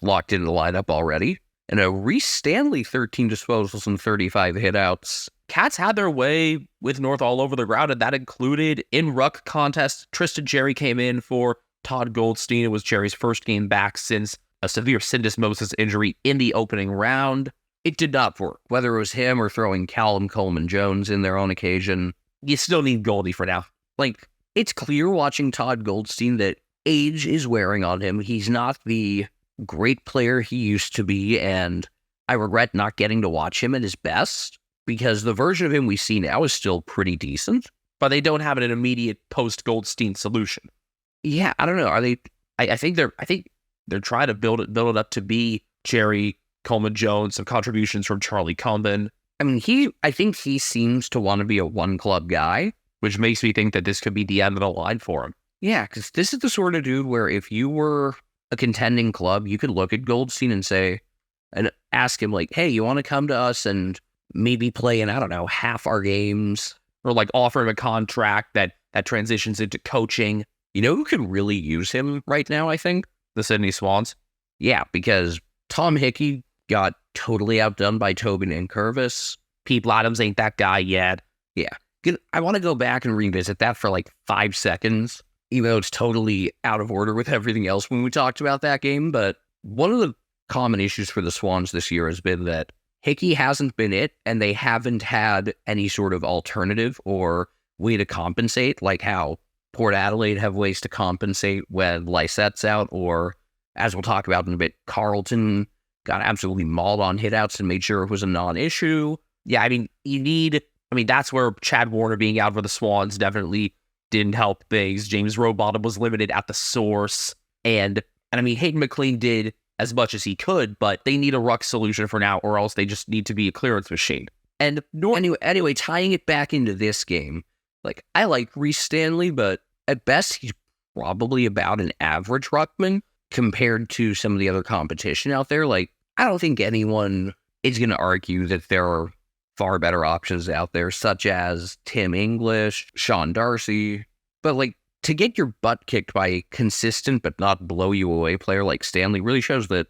locked into the lineup already. And Reece Stanley, 13 disposals and 35 hitouts. Cats had their way with North all over the ground, and that included in ruck contest. Tristan Jerry came in for Todd Goldstein. It was Jerry's first game back since a severe syndesmosis injury in the opening round. It did not work, whether it was him or throwing Callum Coleman-Jones in there on occasion. You still need Goldie for now. Like, it's clear watching Todd Goldstein that age is wearing on him. He's not the great player he used to be, and I regret not getting to watch him at his best, because the version of him we see now is still pretty decent. But they don't have an immediate post-Goldstein solution. Yeah, I don't know. Are they? I think they're trying to build it up to be Jerry, Coleman-Jones, some contributions from Charlie Comben. I mean, I think he seems to want to be a one-club guy, which makes me think that this could be the end of the line for him. Yeah, because this is the sort of dude where if you were a contending club, you could look at Goldstein and say, and ask him, like, hey, you want to come to us and maybe play in, I don't know, half our games? Or like offer him a contract that transitions into coaching. You know who could really use him right now, I think? The Sydney Swans. Yeah, because Tom Hickey got totally outdone by Tobin and Curvis. Pete Adams ain't that guy yet. Yeah. I want to go back and revisit that for like 5 seconds, even though it's totally out of order with everything else when we talked about that game. But one of the common issues for the Swans this year has been that Hickey hasn't been it, and they haven't had any sort of alternative or way to compensate, like how Port Adelaide have ways to compensate when Lysette's out, or, as we'll talk about in a bit, Carlton got absolutely mauled on hitouts and made sure it was a non-issue. Yeah, I mean, that's where Chad Warner being out for the Swans definitely didn't help things. James Rowbottom was limited at the source. And I mean, Hayden McLean did as much as he could, but they need a ruck solution for now, or else they just need to be a clearance machine. And anyway, tying it back into this game, like, I like Reece Stanley, but at best, he's probably about an average ruckman compared to some of the other competition out there. Like, I don't think anyone is going to argue that there are far better options out there, such as Tim English, Sean Darcy. But, like, to get your butt kicked by a consistent but not blow you away player like Stanley really shows that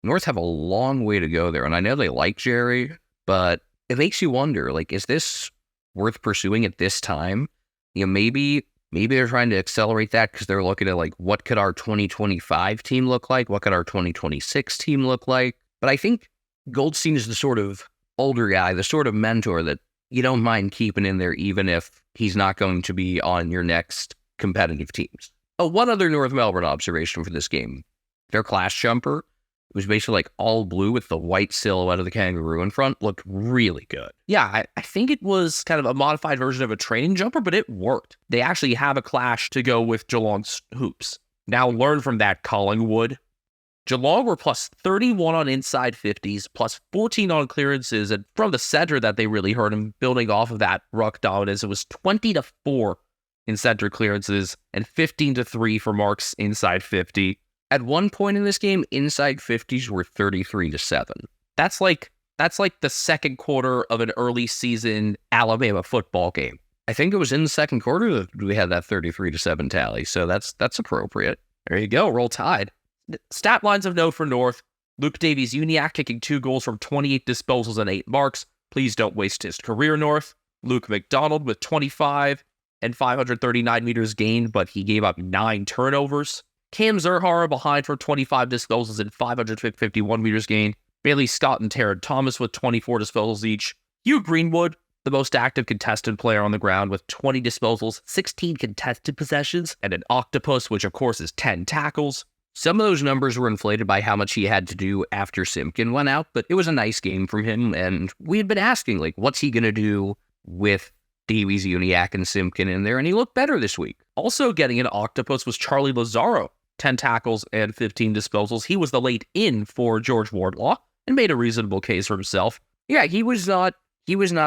North have a long way to go there. And I know they like Jerry, but it makes you wonder, like, is this worth pursuing at this time? You know, maybe they're trying to accelerate that because they're looking at, like, what could our 2025 team look like? What could our 2026 team look like? But I think Goldstein is the sort of older guy, the sort of mentor that you don't mind keeping in there, even if he's not going to be on your next competitive teams. Oh, one other North Melbourne observation for this game. Their class jumper, It was basically like all blue with the white silhouette of the kangaroo in front. Looked really good. Yeah, I think it was kind of a modified version of a training jumper, but it worked. They actually have a clash to go with Geelong's hoops. Now learn from that, Collingwood. Geelong were plus 31 on inside 50s, plus 14 on clearances, and from the center that they really hurt him, building off of that ruck dominance, it was 20-4 in center clearances and 15-3 for marks inside 50. At one point in this game, inside 50s were 33-7. That's like the second quarter of an early season Alabama football game. I think it was in the second quarter that we had that 33-7 tally, so that's appropriate. There you go, roll tide. Stat lines of note for North. Luke Davies-Uniacke kicking 2 goals from 28 disposals and 8 marks. Please don't waste his career, North. Luke McDonald with 25 and 539 meters gained, but he gave up 9 turnovers. Cam Zurhara behind for 25 disposals and 551 meters gained. Bailey Scott and Taryn Thomas with 24 disposals each. Hugh Greenwood, the most active contested player on the ground with 20 disposals, 16 contested possessions, and an octopus, which of course is 10 tackles. Some of those numbers were inflated by how much he had to do after Simpkin went out, but it was a nice game from him, and we had been asking, like, what's he going to do with Davies, Uniacke, and Simpkin in there, and he looked better this week. Also getting an octopus was Charlie Lazaro, 10 tackles and 15 disposals. He was the late in for George Wardlaw and made a reasonable case for himself. Yeah, he was not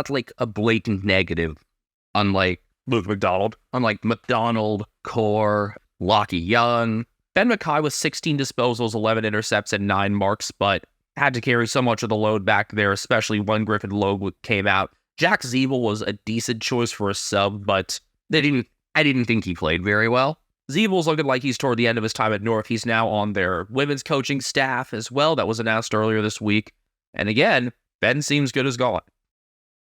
like a blatant negative, unlike Luke McDonald. Unlike McDonald, Core, Lockie Young. Ben Mackay with 16 disposals, 11 intercepts, and 9 marks, but had to carry so much of the load back there, especially when Griffin Logue came out. Jack Zeeble was a decent choice for a sub, but I didn't think he played very well. Zeeble's looking like he's toward the end of his time at North. He's now on their women's coaching staff as well. That was announced earlier this week. And again, Ben seems good as gone.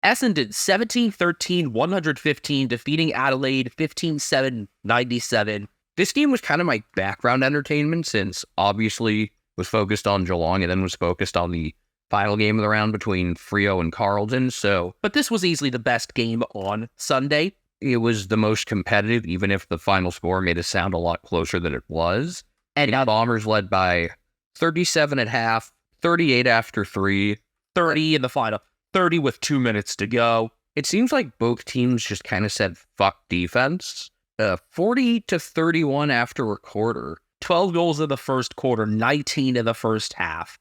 Essendon 17-13, 115, defeating Adelaide 15-7, 97. This game was kind of my background entertainment since obviously was focused on Geelong and then was focused on the final game of the round between Freo and Carlton. But this was easily the best game on Sunday. It was the most competitive, even if the final score made it sound a lot closer than it was. And the Bombers led by 37 at half, 38 after 3, 30 in the final, 30 with 2 minutes to go. It seems like both teams just kind of said, fuck defense. 40-31 after a quarter. 12 goals in the first quarter, 19 in the first half.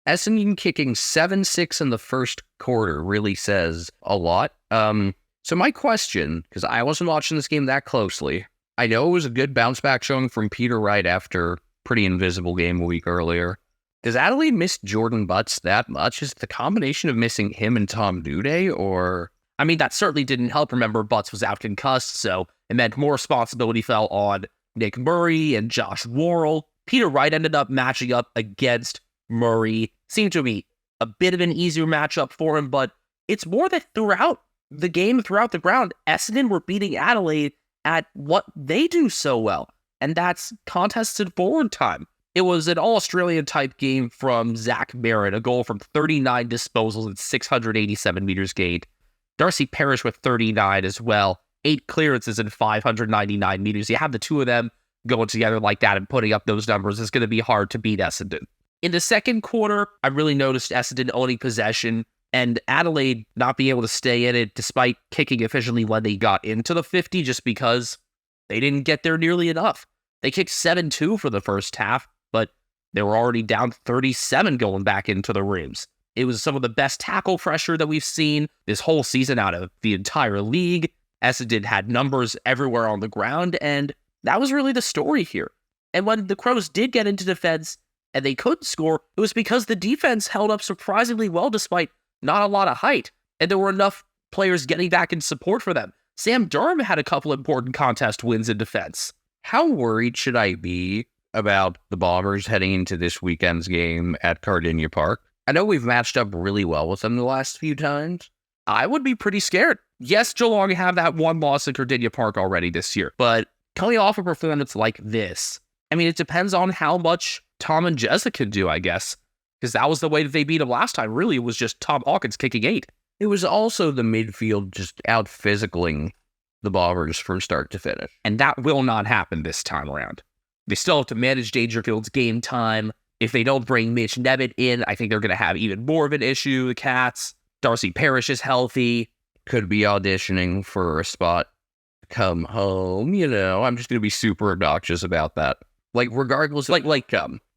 Essendon kicking 7-6 in the first quarter really says a lot. So my question, because I wasn't watching this game that closely, I know it was a good bounce back showing from Peter Wright after pretty invisible game a week earlier. Does Adelaide miss Jordan Butts that much? Is it the combination of missing him and Tom Duday, or... I mean, that certainly didn't help. Remember, Butts was out concussed, so it meant more responsibility fell on Nick Murray and Josh Worrell. Peter Wright ended up matching up against Murray. Seemed to be a bit of an easier matchup for him, but it's more that throughout the game, throughout the ground, Essendon were beating Adelaide at what they do so well, and that's contested forward time. It was an all-Australian type game from Zach Merritt, a goal from 39 disposals and 687 meters gained. Darcy Parish with 39 as well, 8 clearances and 599 meters. You have the two of them going together like that and putting up those numbers. It's going to be hard to beat Essendon. In the second quarter, I really noticed Essendon owning possession and Adelaide not being able to stay in it despite kicking efficiently when they got into the 50 just because they didn't get there nearly enough. They kicked 7-2 for the first half, but they were already down 37 going back into the Rooms. It was some of the best tackle pressure that we've seen this whole season out of the entire league. Essendon had numbers everywhere on the ground, and that was really the story here. And when the Crows did get into defense and they couldn't score, it was because the defense held up surprisingly well despite not a lot of height, and there were enough players getting back in support for them. Sam Durham had a couple important contest wins in defense. How worried should I be about the Bombers heading into this weekend's game at Cardinia Park? I know we've matched up really well with them the last few times. I would be pretty scared. Yes, Geelong have that one loss at Cardinia Park already this year, but coming off a performance like this, I mean, it depends on how much Tom and Jessica can do, I guess, because that was the way that they beat him last time. Really, it was just Tom Hawkins kicking 8. It was also the midfield just out-physicaling the Bombers from start to finish. And that will not happen this time around. They still have to manage Dangerfield's game time. If they don't bring Mitch Nevitt in, I think they're going to have even more of an issue. The Cats, Darcy Parrish is healthy. Could be auditioning for a spot. Come home, I'm just going to be super obnoxious about that. Like, regardless of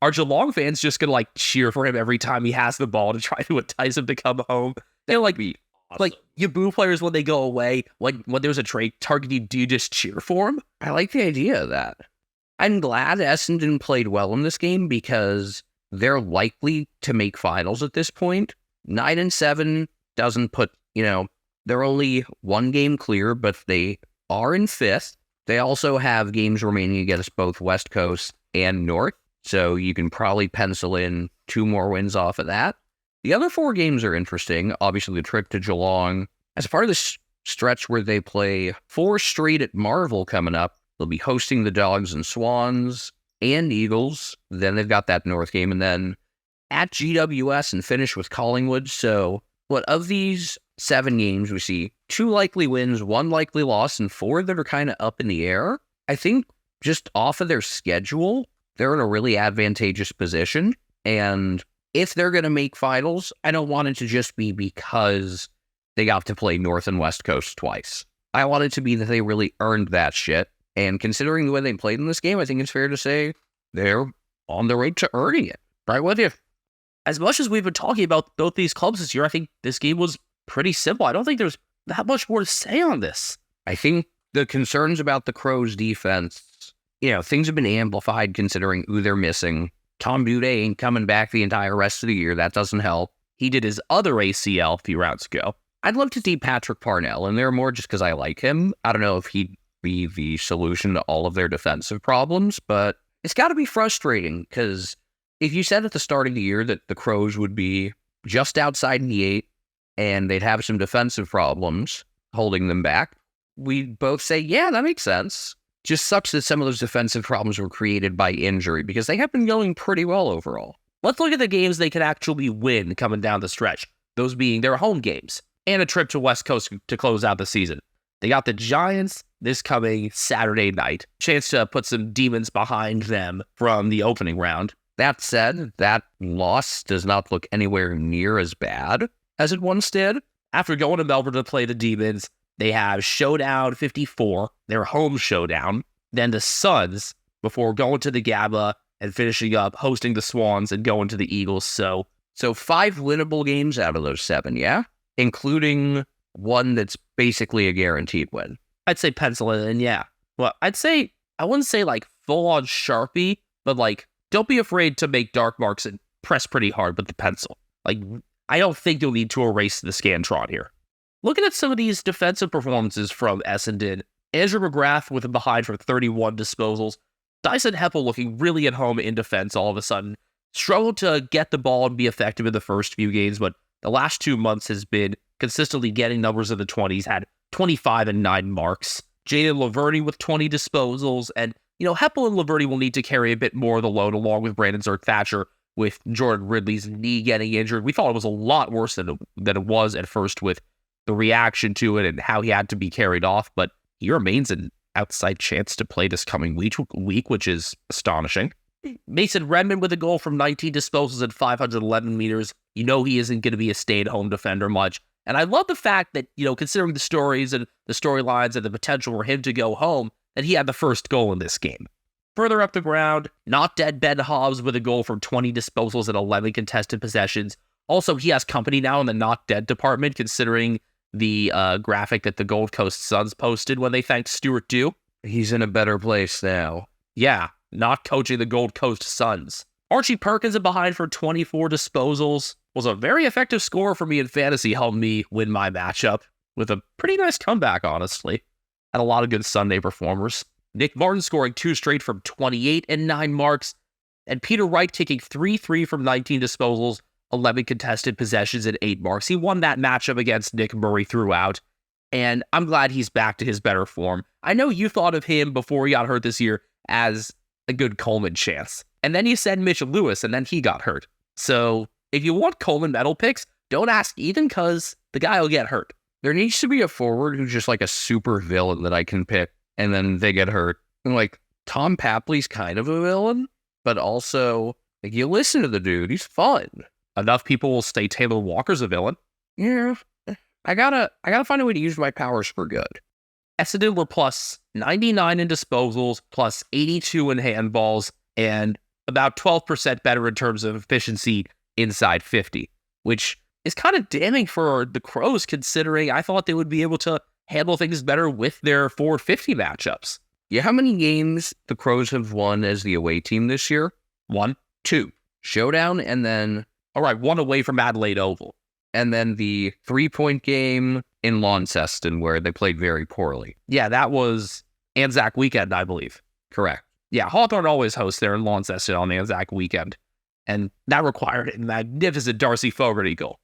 are Geelong fans just going to cheer for him every time he has the ball to try to entice him to come home? They're be awesome. Like, you boo players when they go away. When there's a trade target, do you just cheer for him? I like the idea of that. I'm glad Essendon played well in this game because they're likely to make finals at this point. 9-7 doesn't put, they're only one game clear, but they are in 5th. They also have games remaining against both West Coast and North, so you can probably pencil in 2 more wins off of that. The other 4 games are interesting. Obviously, the trip to Geelong. As part of this stretch where they play 4 straight at Marvel coming up, they'll be hosting the Dogs and Swans and Eagles. Then they've got that North game, and then at GWS and finish with Collingwood. So, of these 7 games, we see 2 likely wins, 1 likely loss, and 4 that are kind of up in the air. I think just off of their schedule, they're in a really advantageous position. And if they're going to make finals, I don't want it to just be because they got to play North and West Coast twice. I want it to be that they really earned that shit. And considering the way they played in this game, I think it's fair to say they're on the way to earning it. Right with you. As much as we've been talking about both these clubs this year, I think this game was pretty simple. I don't think there's that much more to say on this. I think the concerns about the Crows' defense, things have been amplified considering who they're missing. Tom Bude ain't coming back the entire rest of the year. That doesn't help. He did his other ACL a few rounds ago. I'd love to see Patrick Parnell in there more just because I like him. I don't know if he'd be the solution to all of their defensive problems, but it's got to be frustrating because if you said at the start of the year that the Crows would be just outside the 8 and they'd have some defensive problems holding them back, we'd both say, yeah, that makes sense. Just sucks that some of those defensive problems were created by injury because they have been going pretty well overall. Let's look at the games they could actually win coming down the stretch, those being their home games and a trip to West Coast to close out the season. They got the Giants this coming Saturday night. Chance to put some demons behind them from the opening round. That said, that loss does not look anywhere near as bad as it once did. After going to Melbourne to play the Demons, they have Showdown 54, their home showdown. Then the Suns before going to the Gabba and finishing up hosting the Swans and going to the Eagles. So 5 winnable games out of those 7, yeah? Including one that's basically a guaranteed win. I'd say pencil it in, yeah. Well, I wouldn't say full-on Sharpie, but don't be afraid to make dark marks and press pretty hard with the pencil. I don't think you'll need to erase the Scantron here. Looking at some of these defensive performances from Essendon, Andrew McGrath with a behind for 31 disposals. Dyson Heppel looking really at home in defense all of a sudden. Struggled to get the ball and be effective in the first few games, but the last 2 months has been consistently getting numbers in the 20s, had 25 and 9 marks. Jaden Laverde with 20 disposals, and Heppel and Laverde will need to carry a bit more of the load along with Brandon Zerk-Thatcher with Jordan Ridley's knee getting injured. We thought it was a lot worse than it was at first with the reaction to it and how he had to be carried off, but he remains an outside chance to play this coming week, which is astonishing. Mason Redmond with a goal from 19 disposals at 511 meters. He isn't going to be a stay-at-home defender much. And I love the fact that, considering the stories and the storylines and the potential for him to go home, that he had the first goal in this game. Further up the ground, not dead Ben Hobbs with a goal from 20 disposals and 11 contested possessions. Also, he has company now in the not dead department, considering the graphic that the Gold Coast Suns posted when they thanked Stuart Dew. He's in a better place now. Yeah, not coaching the Gold Coast Suns. Archie Perkins in behind for 24 disposals. Was a very effective scorer for me in fantasy, helped me win my matchup with a pretty nice comeback, honestly. Had a lot of good Sunday performers. Nick Martin scoring 2 straight from 28 and 9 marks. And Peter Wright taking 3-3 from 19 disposals, 11 contested possessions and 8 marks. He won that matchup against Nick Murray throughout. And I'm glad he's back to his better form. I know you thought of him before he got hurt this year as a good Coleman chance. And then you said Mitchell Lewis, and then he got hurt. So if you want Coleman medal picks, don't ask Ethan, because the guy will get hurt. There needs to be a forward who's just a super villain that I can pick, and then they get hurt. And Tom Papley's kind of a villain, but also Like, you listen to the dude, he's fun. Enough people will say Taylor Walker's a villain. Yeah, I gotta find a way to use my powers for good. Essendon were plus 99 in disposals, plus 82 in handballs, and about 12% better in terms of efficiency inside 50, which is kind of damning for the Crows, considering I thought they would be able to handle things better with their 450 matchups. Yeah, how many games the Crows have won as the away team this year? 1, 2. Showdown, and then... All right, 1 away from Adelaide Oval. And then the 3-point game in Launceston, where they played very poorly. Yeah, that was Anzac weekend, I believe. Correct. Yeah, Hawthorn always hosts there in Launceston on Anzac weekend. And that required a magnificent Darcy Fogarty goal.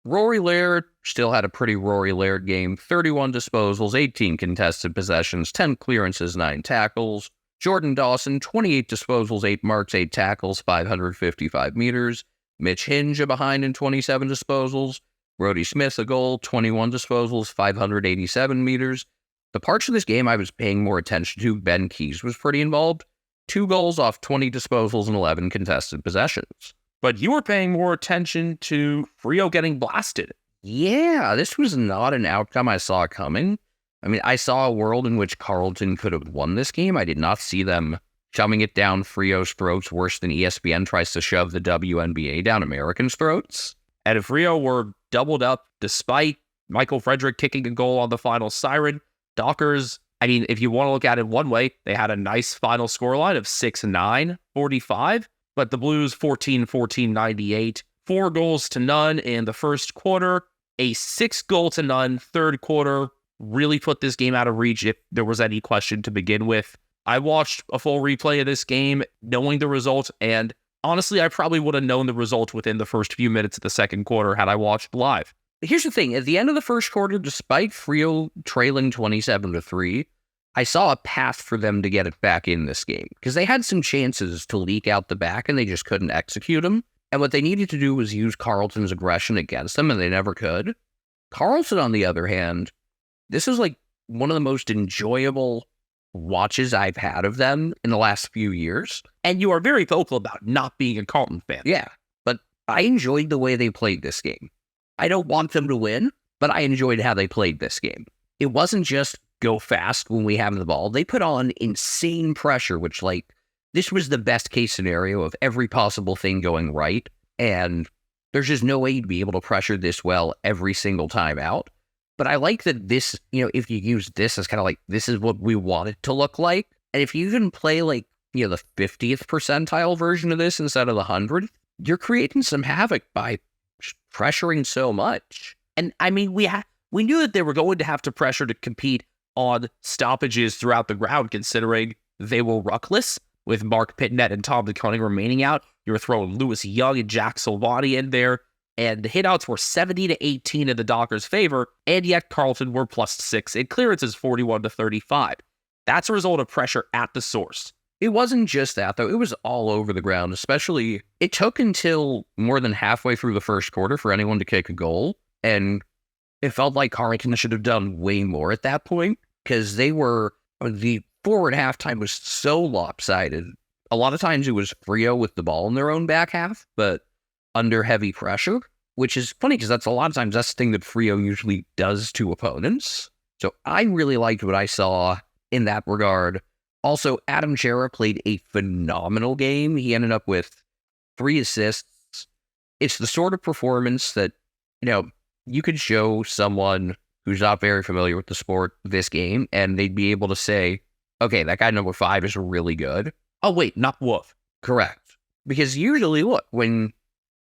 Rory Laird still had a pretty Rory Laird game. 31 disposals, 18 contested possessions, 10 clearances, 9 tackles. Jordan Dawson, 28 disposals, 8 marks, 8 tackles, 555 meters. Mitch Hinge a behind in 27 disposals. Brody Smith a goal, 21 disposals, 587 meters. The parts of this game I was paying more attention to, Ben Keys was pretty involved. 2 goals off 20 disposals and 11 contested possessions. But you were paying more attention to Freo getting blasted. Yeah, this was not an outcome I saw coming. I mean, I saw a world in which Carlton could have won this game. I did not see them shoving it down Freo's throats worse than ESPN tries to shove the WNBA down Americans' throats. And if Freo were doubled up despite Michael Frederick kicking a goal on the final siren, Dockers, I mean, if you want to look at it one way, they had a nice final scoreline of 6-9-45, but the Blues 14-14-98, 4 goals to none in the first quarter, a 6-goal-to-none third quarter, really put this game out of reach if there was any question to begin with. I watched a full replay of this game, knowing the result, and honestly, I probably would have known the result within the first few minutes of the second quarter had I watched live. Here's the thing. At the end of the first quarter, despite Freo trailing 27-3, I saw a path for them to get it back in this game, because they had some chances to leak out the back, and they just couldn't execute them. And what they needed to do was use Carlton's aggression against them, and they never could. Carlton, on the other hand, this is like one of the most enjoyable watches I've had of them in the last few years. And you are very vocal about not being a Carlton fan. Yeah, but I enjoyed the way they played this game. I don't want them to win, but I enjoyed how they played this game. It wasn't just go fast when we have the ball. They put on insane pressure, which, like, this was the best case scenario of every possible thing going right. And there's just no way you'd be able to pressure this well every single time out. But I like that this, if you use this as kind of like, this is what we want it to look like. And if you even play like, the 50th percentile version of this instead of the 100th, you're creating some havoc by pressuring so much. And I mean, we knew that they were going to have to pressure to compete on stoppages throughout the ground, considering they were ruckless with Mark Pitnet and Tom DeConing remaining out. You were throwing Lewis Young and Jack Silvani in there. And the hitouts were 70-18 in the Dockers' favor, and yet Carlton were +6 and clearances 41-35. That's a result of pressure at the source. It wasn't just that, though. It was all over the ground, especially it took until more than halfway through the first quarter for anyone to kick a goal, and it felt like Carlton should have done way more at that point, because the forward halftime was so lopsided. A lot of times it was Freo with the ball in their own back half, but under heavy pressure, which is funny because that's a lot of times that's the thing that Freo usually does to opponents. So I really liked what I saw in that regard. Also, Adam Chera played a phenomenal game. He ended up with 3 assists. It's the sort of performance that, you could show someone who's not very familiar with the sport this game, and they'd be able to say, okay, that guy number 5 is really good. Oh, wait, not Wolf. Correct. Because usually, look, when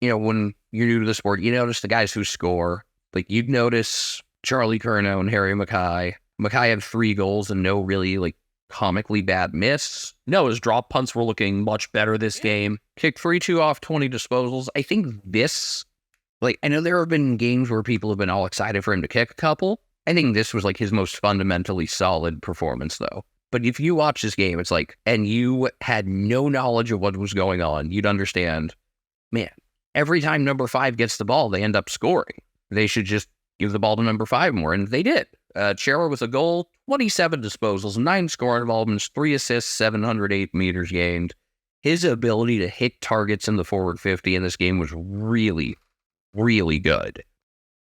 you're new to the sport, you notice the guys who score. Like, you'd notice Charlie Curnow and Harry Mackay. Mackay had 3 goals and no really, comically bad miss. No, his drop punts were looking much better this game. Kicked 3-2 off 20 disposals. I think this, I know there have been games where people have been all excited for him to kick a couple. I think this was, his most fundamentally solid performance, though. But if you watch this game, it's and you had no knowledge of what was going on, you'd understand, man, every time number 5 gets the ball, they end up scoring. They should just give the ball to number 5 more, and they did. Chera with a goal, 27 disposals, 9 score involvements, 3 assists, 708 meters gained. his ability to hit targets in the forward 50 in this game was really, really good.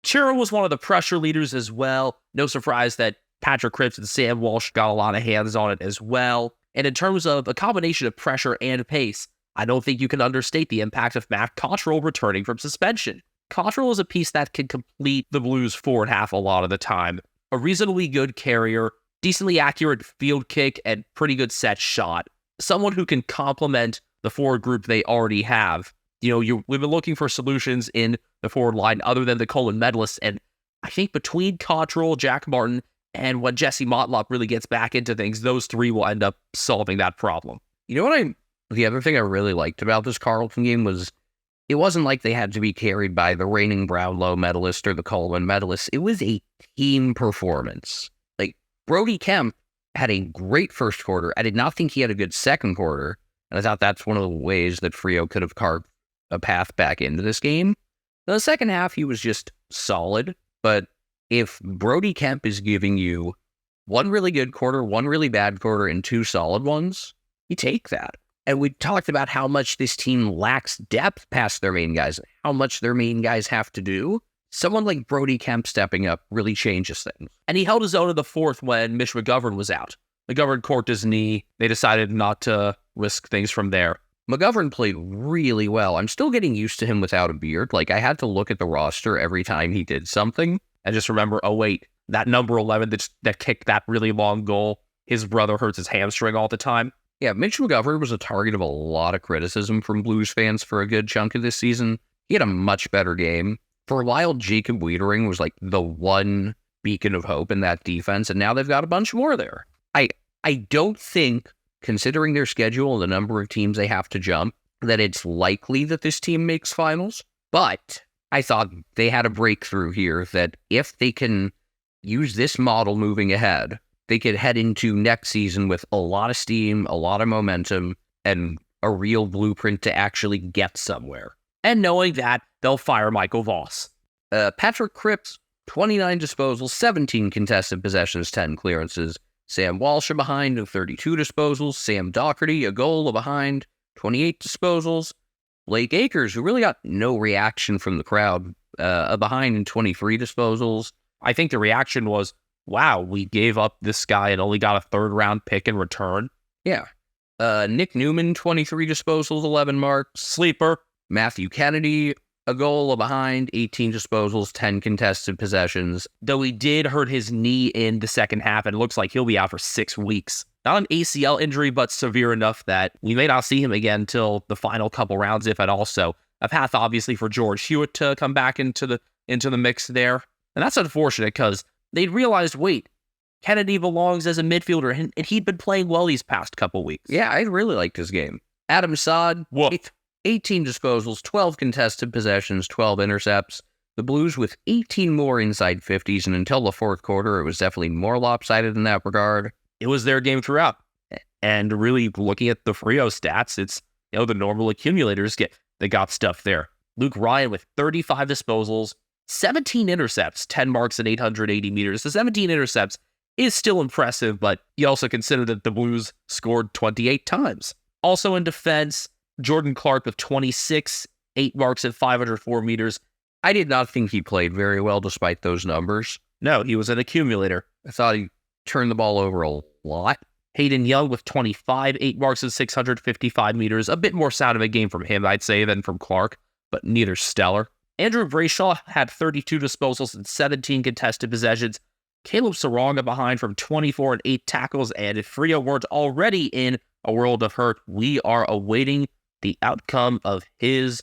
Chiro was one of the pressure leaders as well. No surprise that Patrick Cripps and Sam Walsh got a lot of hands on it as well. And in terms of a combination of pressure and pace, I don't think you can understate the impact of Matt Cottrell returning from suspension. Cottrell is a piece that can complete the Blues forward half a lot of the time. A reasonably good carrier, decently accurate field kick, and pretty good set shot. Someone who can complement the forward group they already have. We've been looking for solutions in the forward line other than the Coleman medalists, and I think between Cottrell, Jack Martin, and when Jesse Motlop really gets back into things, those three will end up solving that problem. The other thing I really liked about this Carlton game was it wasn't like they had to be carried by the reigning Brownlow medalist or the Coleman medalist. It was a team performance. Like, Brody Kemp had a great first quarter. I did not think he had a good second quarter, and I thought that's one of the ways that Freo could have carved a path back into this game. The second half, he was just solid, but if Brody Kemp is giving you one really good quarter, one really bad quarter, and two solid ones, you take that. And we talked about how much this team lacks depth past their main guys, how much their main guys have to do. Someone like Brody Kemp stepping up really changes things. And he held his own in the fourth when Mitch McGovern was out. McGovern corked his knee. They decided not to risk things from there. McGovern played really well. I'm still getting used to him without a beard. Like, I had to look at the roster every time he did something. And just remember, oh wait, that number 11 that kicked that really long goal, his brother hurts his hamstring all the time. Yeah, Mitch McGovern was a target of a lot of criticism from Blues fans for a good chunk of this season. He had a much better game. For a while, Jacob Wiedering was like the one beacon of hope in that defense, and now they've got a bunch more there. I don't think, considering their schedule and the number of teams they have to jump, that it's likely that this team makes finals, but I thought they had a breakthrough here that if they can use this model moving ahead, they could head into next season with a lot of steam, a lot of momentum, and a real blueprint to actually get somewhere. And knowing that, they'll fire Michael Voss. Patrick Cripps, 29 disposals, 17 contested possessions, 10 clearances. Sam Walsh behind, 32 disposals. Sam Doherty, a goal behind, 28 disposals. Blake Akers, who really got no reaction from the crowd, behind in 23 disposals. I think the reaction was, wow, we gave up this guy and only got a third-round pick in return. Yeah. Nick Newman, 23 disposals, 11 marks. Sleeper. Matthew Kennedy, a goal behind, 18 disposals, 10 contested possessions. Though he did hurt his knee in the second half, and it looks like he'll be out for 6 weeks. Not an ACL injury, but severe enough that we may not see him again until the final couple rounds, if at all. So a path, obviously, for George Hewitt to come back into the mix there. And that's unfortunate because they realized, wait, Kennedy belongs as a midfielder, and he'd been playing well these past couple weeks. Yeah, I really liked his game. Adam Saad, 18 disposals, 12 contested possessions, 12 intercepts. The Blues with 18 more inside 50s, and until the fourth quarter, it was definitely more lopsided in that regard. It was their game throughout. And really looking at the Freo stats, it's, the normal accumulators they got stuff there. Luke Ryan with 35 disposals, 17 intercepts, 10 marks and 880 meters. The 17 intercepts is still impressive, but you also consider that the Blues scored 28 times. Also in defense, Jordan Clark with 26, 8 marks and 504 meters. I did not think he played very well despite those numbers. No, he was an accumulator. I thought he turned the ball over a lot. Hayden Young with 25, 8 marks and 655 meters. A bit more sound of a game from him, I'd say, than from Clark, but neither stellar. Andrew Brayshaw had 32 disposals and 17 contested possessions. Caleb Saranga behind from 24 and 8 tackles, and if Freo weren't already in a world of hurt, we are awaiting the outcome of his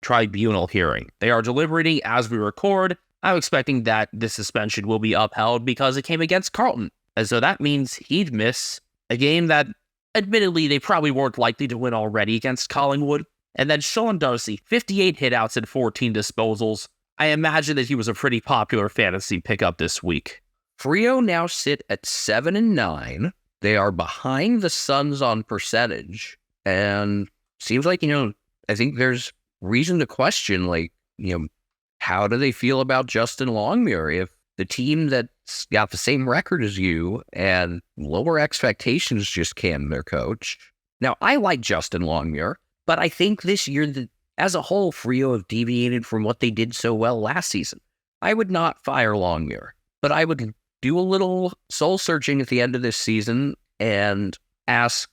tribunal hearing. They are deliberating as we record. I'm expecting that this suspension will be upheld because it came against Carlton. And so that means he'd miss a game that, admittedly, they probably weren't likely to win already against Collingwood. And then Sean Darcy, 58 hitouts and 14 disposals. I imagine that he was a pretty popular fantasy pickup this week. Freo now sit at 7-9. They are behind the Suns on percentage. And seems like, I think there's reason to question, how do they feel about Justin Longmuir? If the team that's got the same record as you and lower expectations just canned their coach, Now, I like Justin Longmuir, but I think this year, as a whole, Freo have deviated from what they did so well last season. I would not fire Longmuir, but I would do a little soul searching at the end of this season and ask,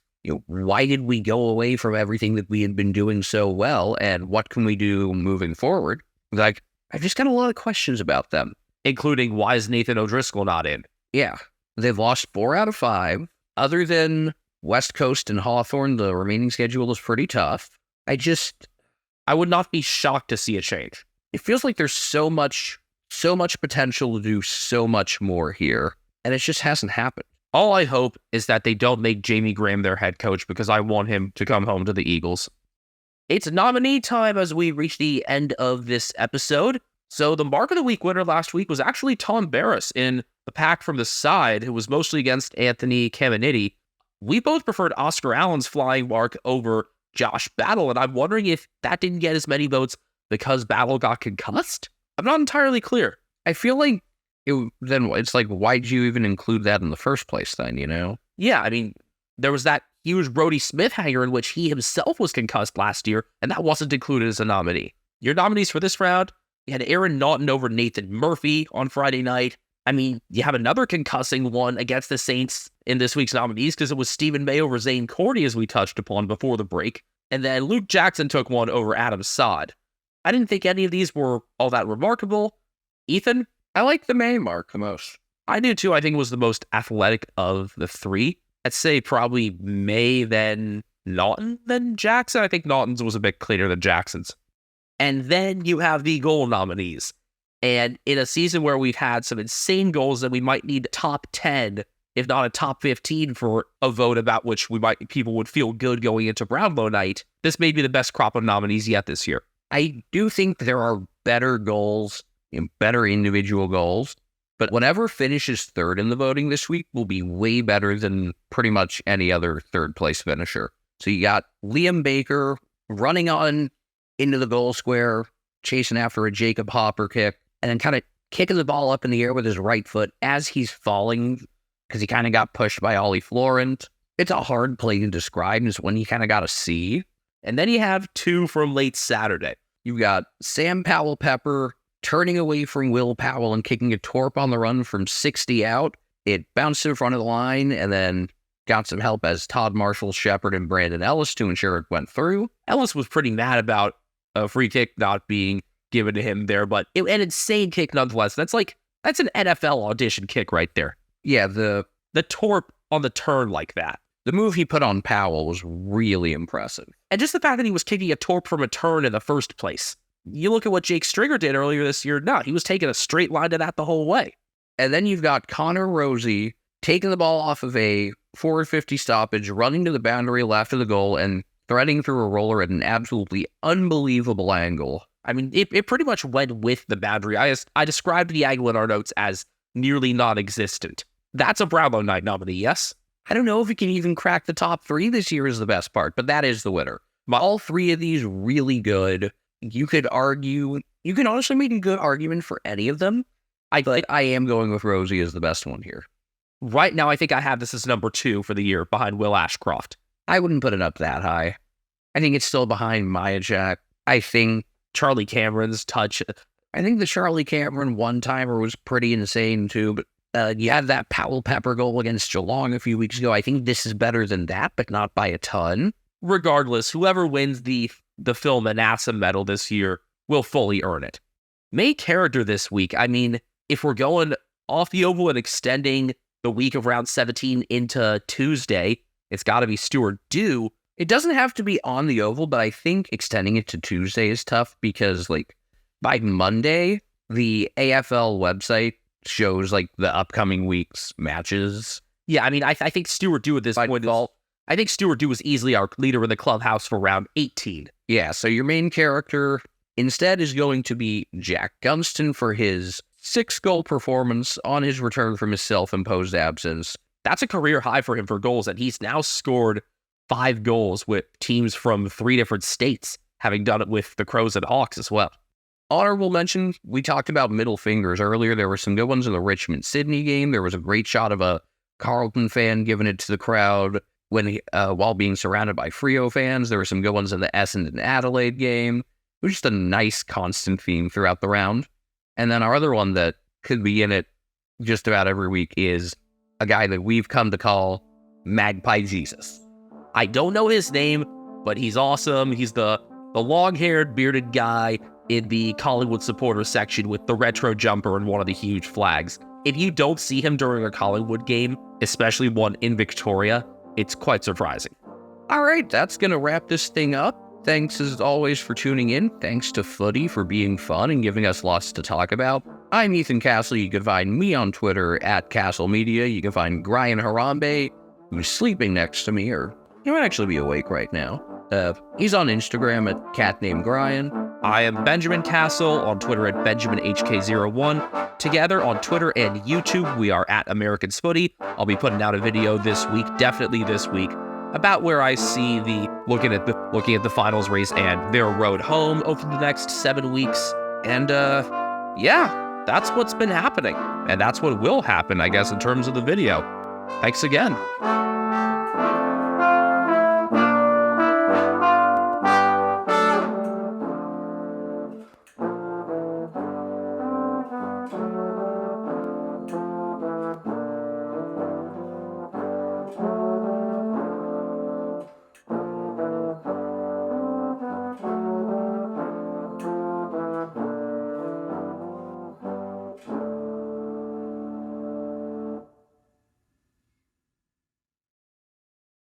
why did we go away from everything that we had been doing so well, and what can we do moving forward? Like, I've just got a lot of questions about them. Including, why is Nathan O'Driscoll not in? Yeah, they've lost 4 out of 5. Other than West Coast and Hawthorn, the remaining schedule is pretty tough. I would not be shocked to see a change. It feels like there's so much potential to do so much more here, and it just hasn't happened. All I hope is that they don't make Jamie Graham their head coach, because I want him to come home to the Eagles. It's nominee time as we reach the end of this episode. So the Mark of the Week winner last week was actually Tom Barris in the pack from the side, who was mostly against Anthony Caminiti. We both preferred Oscar Allen's flying mark over Josh Battle, and I'm wondering if that didn't get as many votes because Battle got concussed? I'm not entirely clear. I feel like it's like, why'd you even include that in the first place then, Yeah, I mean, there was that huge Brody Smith hanger in which he himself was concussed last year, and that wasn't included as a nominee. Your nominees for this round: you had Aaron Naughton over Nathan Murphy on Friday night. I mean, you have another concussing one against the Saints in this week's nominees because it was Stephen May over Zane Cordy, as we touched upon before the break. And then Luke Jackson took one over Adam Sod. I didn't think any of these were all that remarkable. Ethan? I like the May mark the most. I do too. I think it was the most athletic of the 3. I'd say probably May, then Naughton, then Jackson. I think Naughton's was a bit cleaner than Jackson's. And then you have the goal nominees. And in a season where we've had some insane goals that we might need top 10, if not a top 15 for a vote about which people would feel good going into Brownlow night, this may be the best crop of nominees yet this year. I do think there are better goals, better individual goals, but whatever finishes third in the voting this week will be way better than pretty much any other third place finisher. So you got Liam Baker running on into the goal square, chasing after a Jacob Hopper kick, and then kind of kicking the ball up in the air with his right foot as he's falling because he kind of got pushed by Ollie Florent. It's a hard play to describe. It's one you kind of got to see. And then you have 2 from late Saturday. You've got Sam Powell-Pepper turning away from Will Powell and kicking a torp on the run from 60 out. It bounced in front of the line and then got some help as Todd Marshall, Shepard, and Brandon Ellis to ensure it went through. Ellis was pretty mad about a free kick not being given to him there, but an insane kick nonetheless. That's an NFL audition kick right there. Yeah, the torp on the turn like that. The move he put on Powell was really impressive. And just the fact that he was kicking a torp from a turn in the first place. You look at what Jake Stringer did earlier this year. No, he was taking a straight line to that the whole way. And then you've got Connor Rosie taking the ball off of a 450 stoppage, running to the boundary left of the goal, and threading through a roller at an absolutely unbelievable angle. I mean, it pretty much went with the boundary. I described the angle in our notes as nearly non-existent. That's a Brownlow night nominee, yes? I don't know if he can even crack the top 3 this year is the best part, but that is the winner. All 3 of these really good. You can honestly make a good argument for any of them. But I am going with Rosie as the best one here. Right now, I think I have this as number 2 for the year behind Will Ashcroft. I wouldn't put it up that high. I think it's still behind Maya Jack. I think Charlie Cameron's touch. I think the Charlie Cameron one-timer was pretty insane too, but you had that Powell-Pepper goal against Geelong a few weeks ago. I think this is better than that, but not by a ton. Regardless, whoever wins the Phil Manasseh medal this year will fully earn it. Main character this week, I mean, if we're going off the oval and extending the week of round 17 into Tuesday, it's got to be Stuart Dew. It doesn't have to be on the oval, but I think extending it to Tuesday is tough because, by Monday, the AFL website shows, the upcoming week's matches. Yeah, I mean, I think Stuart Dew at this point I think Stuart Dew was easily our leader in the clubhouse for round 18. Yeah, so your main character instead is going to be Jack Gunston for his 6-goal performance on his return from his self-imposed absence. That's a career high for him for goals, and he's now scored 5 goals with teams from 3 different states, having done it with the Crows and Hawks as well. Honorable mention, we talked about middle fingers earlier. There were some good ones in the Richmond-Sydney game. There was a great shot of a Carlton fan giving it to the crowd. while being surrounded by Freo fans. There were some good ones in the Essendon Adelaide game. It was just a nice constant theme throughout the round. And then our other one that could be in it just about every week is a guy that we've come to call Magpie Jesus. I don't know his name, but he's awesome. He's the long-haired, bearded guy in the Collingwood supporter section with the retro jumper and one of the huge flags. If you don't see him during a Collingwood game, especially one in Victoria, it's quite surprising. All right, that's going to wrap this thing up. Thanks as always for tuning in. Thanks to Footy for being fun and giving us lots to talk about. I'm Ethan Castle. You can find me on Twitter at Castle Media. You can find Brian Harambe, who's sleeping next to me, or he might actually be awake right now. He's on Instagram at Cat Named Brian. I am Benjamin Castle on Twitter at BenjaminHK01. Together on Twitter and YouTube, we are at Americans Footy. I'll be putting out a video this week, definitely this week, about where I see looking at the finals race and their road home over the next 7 weeks. And yeah, that's what's been happening. And that's what will happen, I guess, in terms of the video. Thanks again.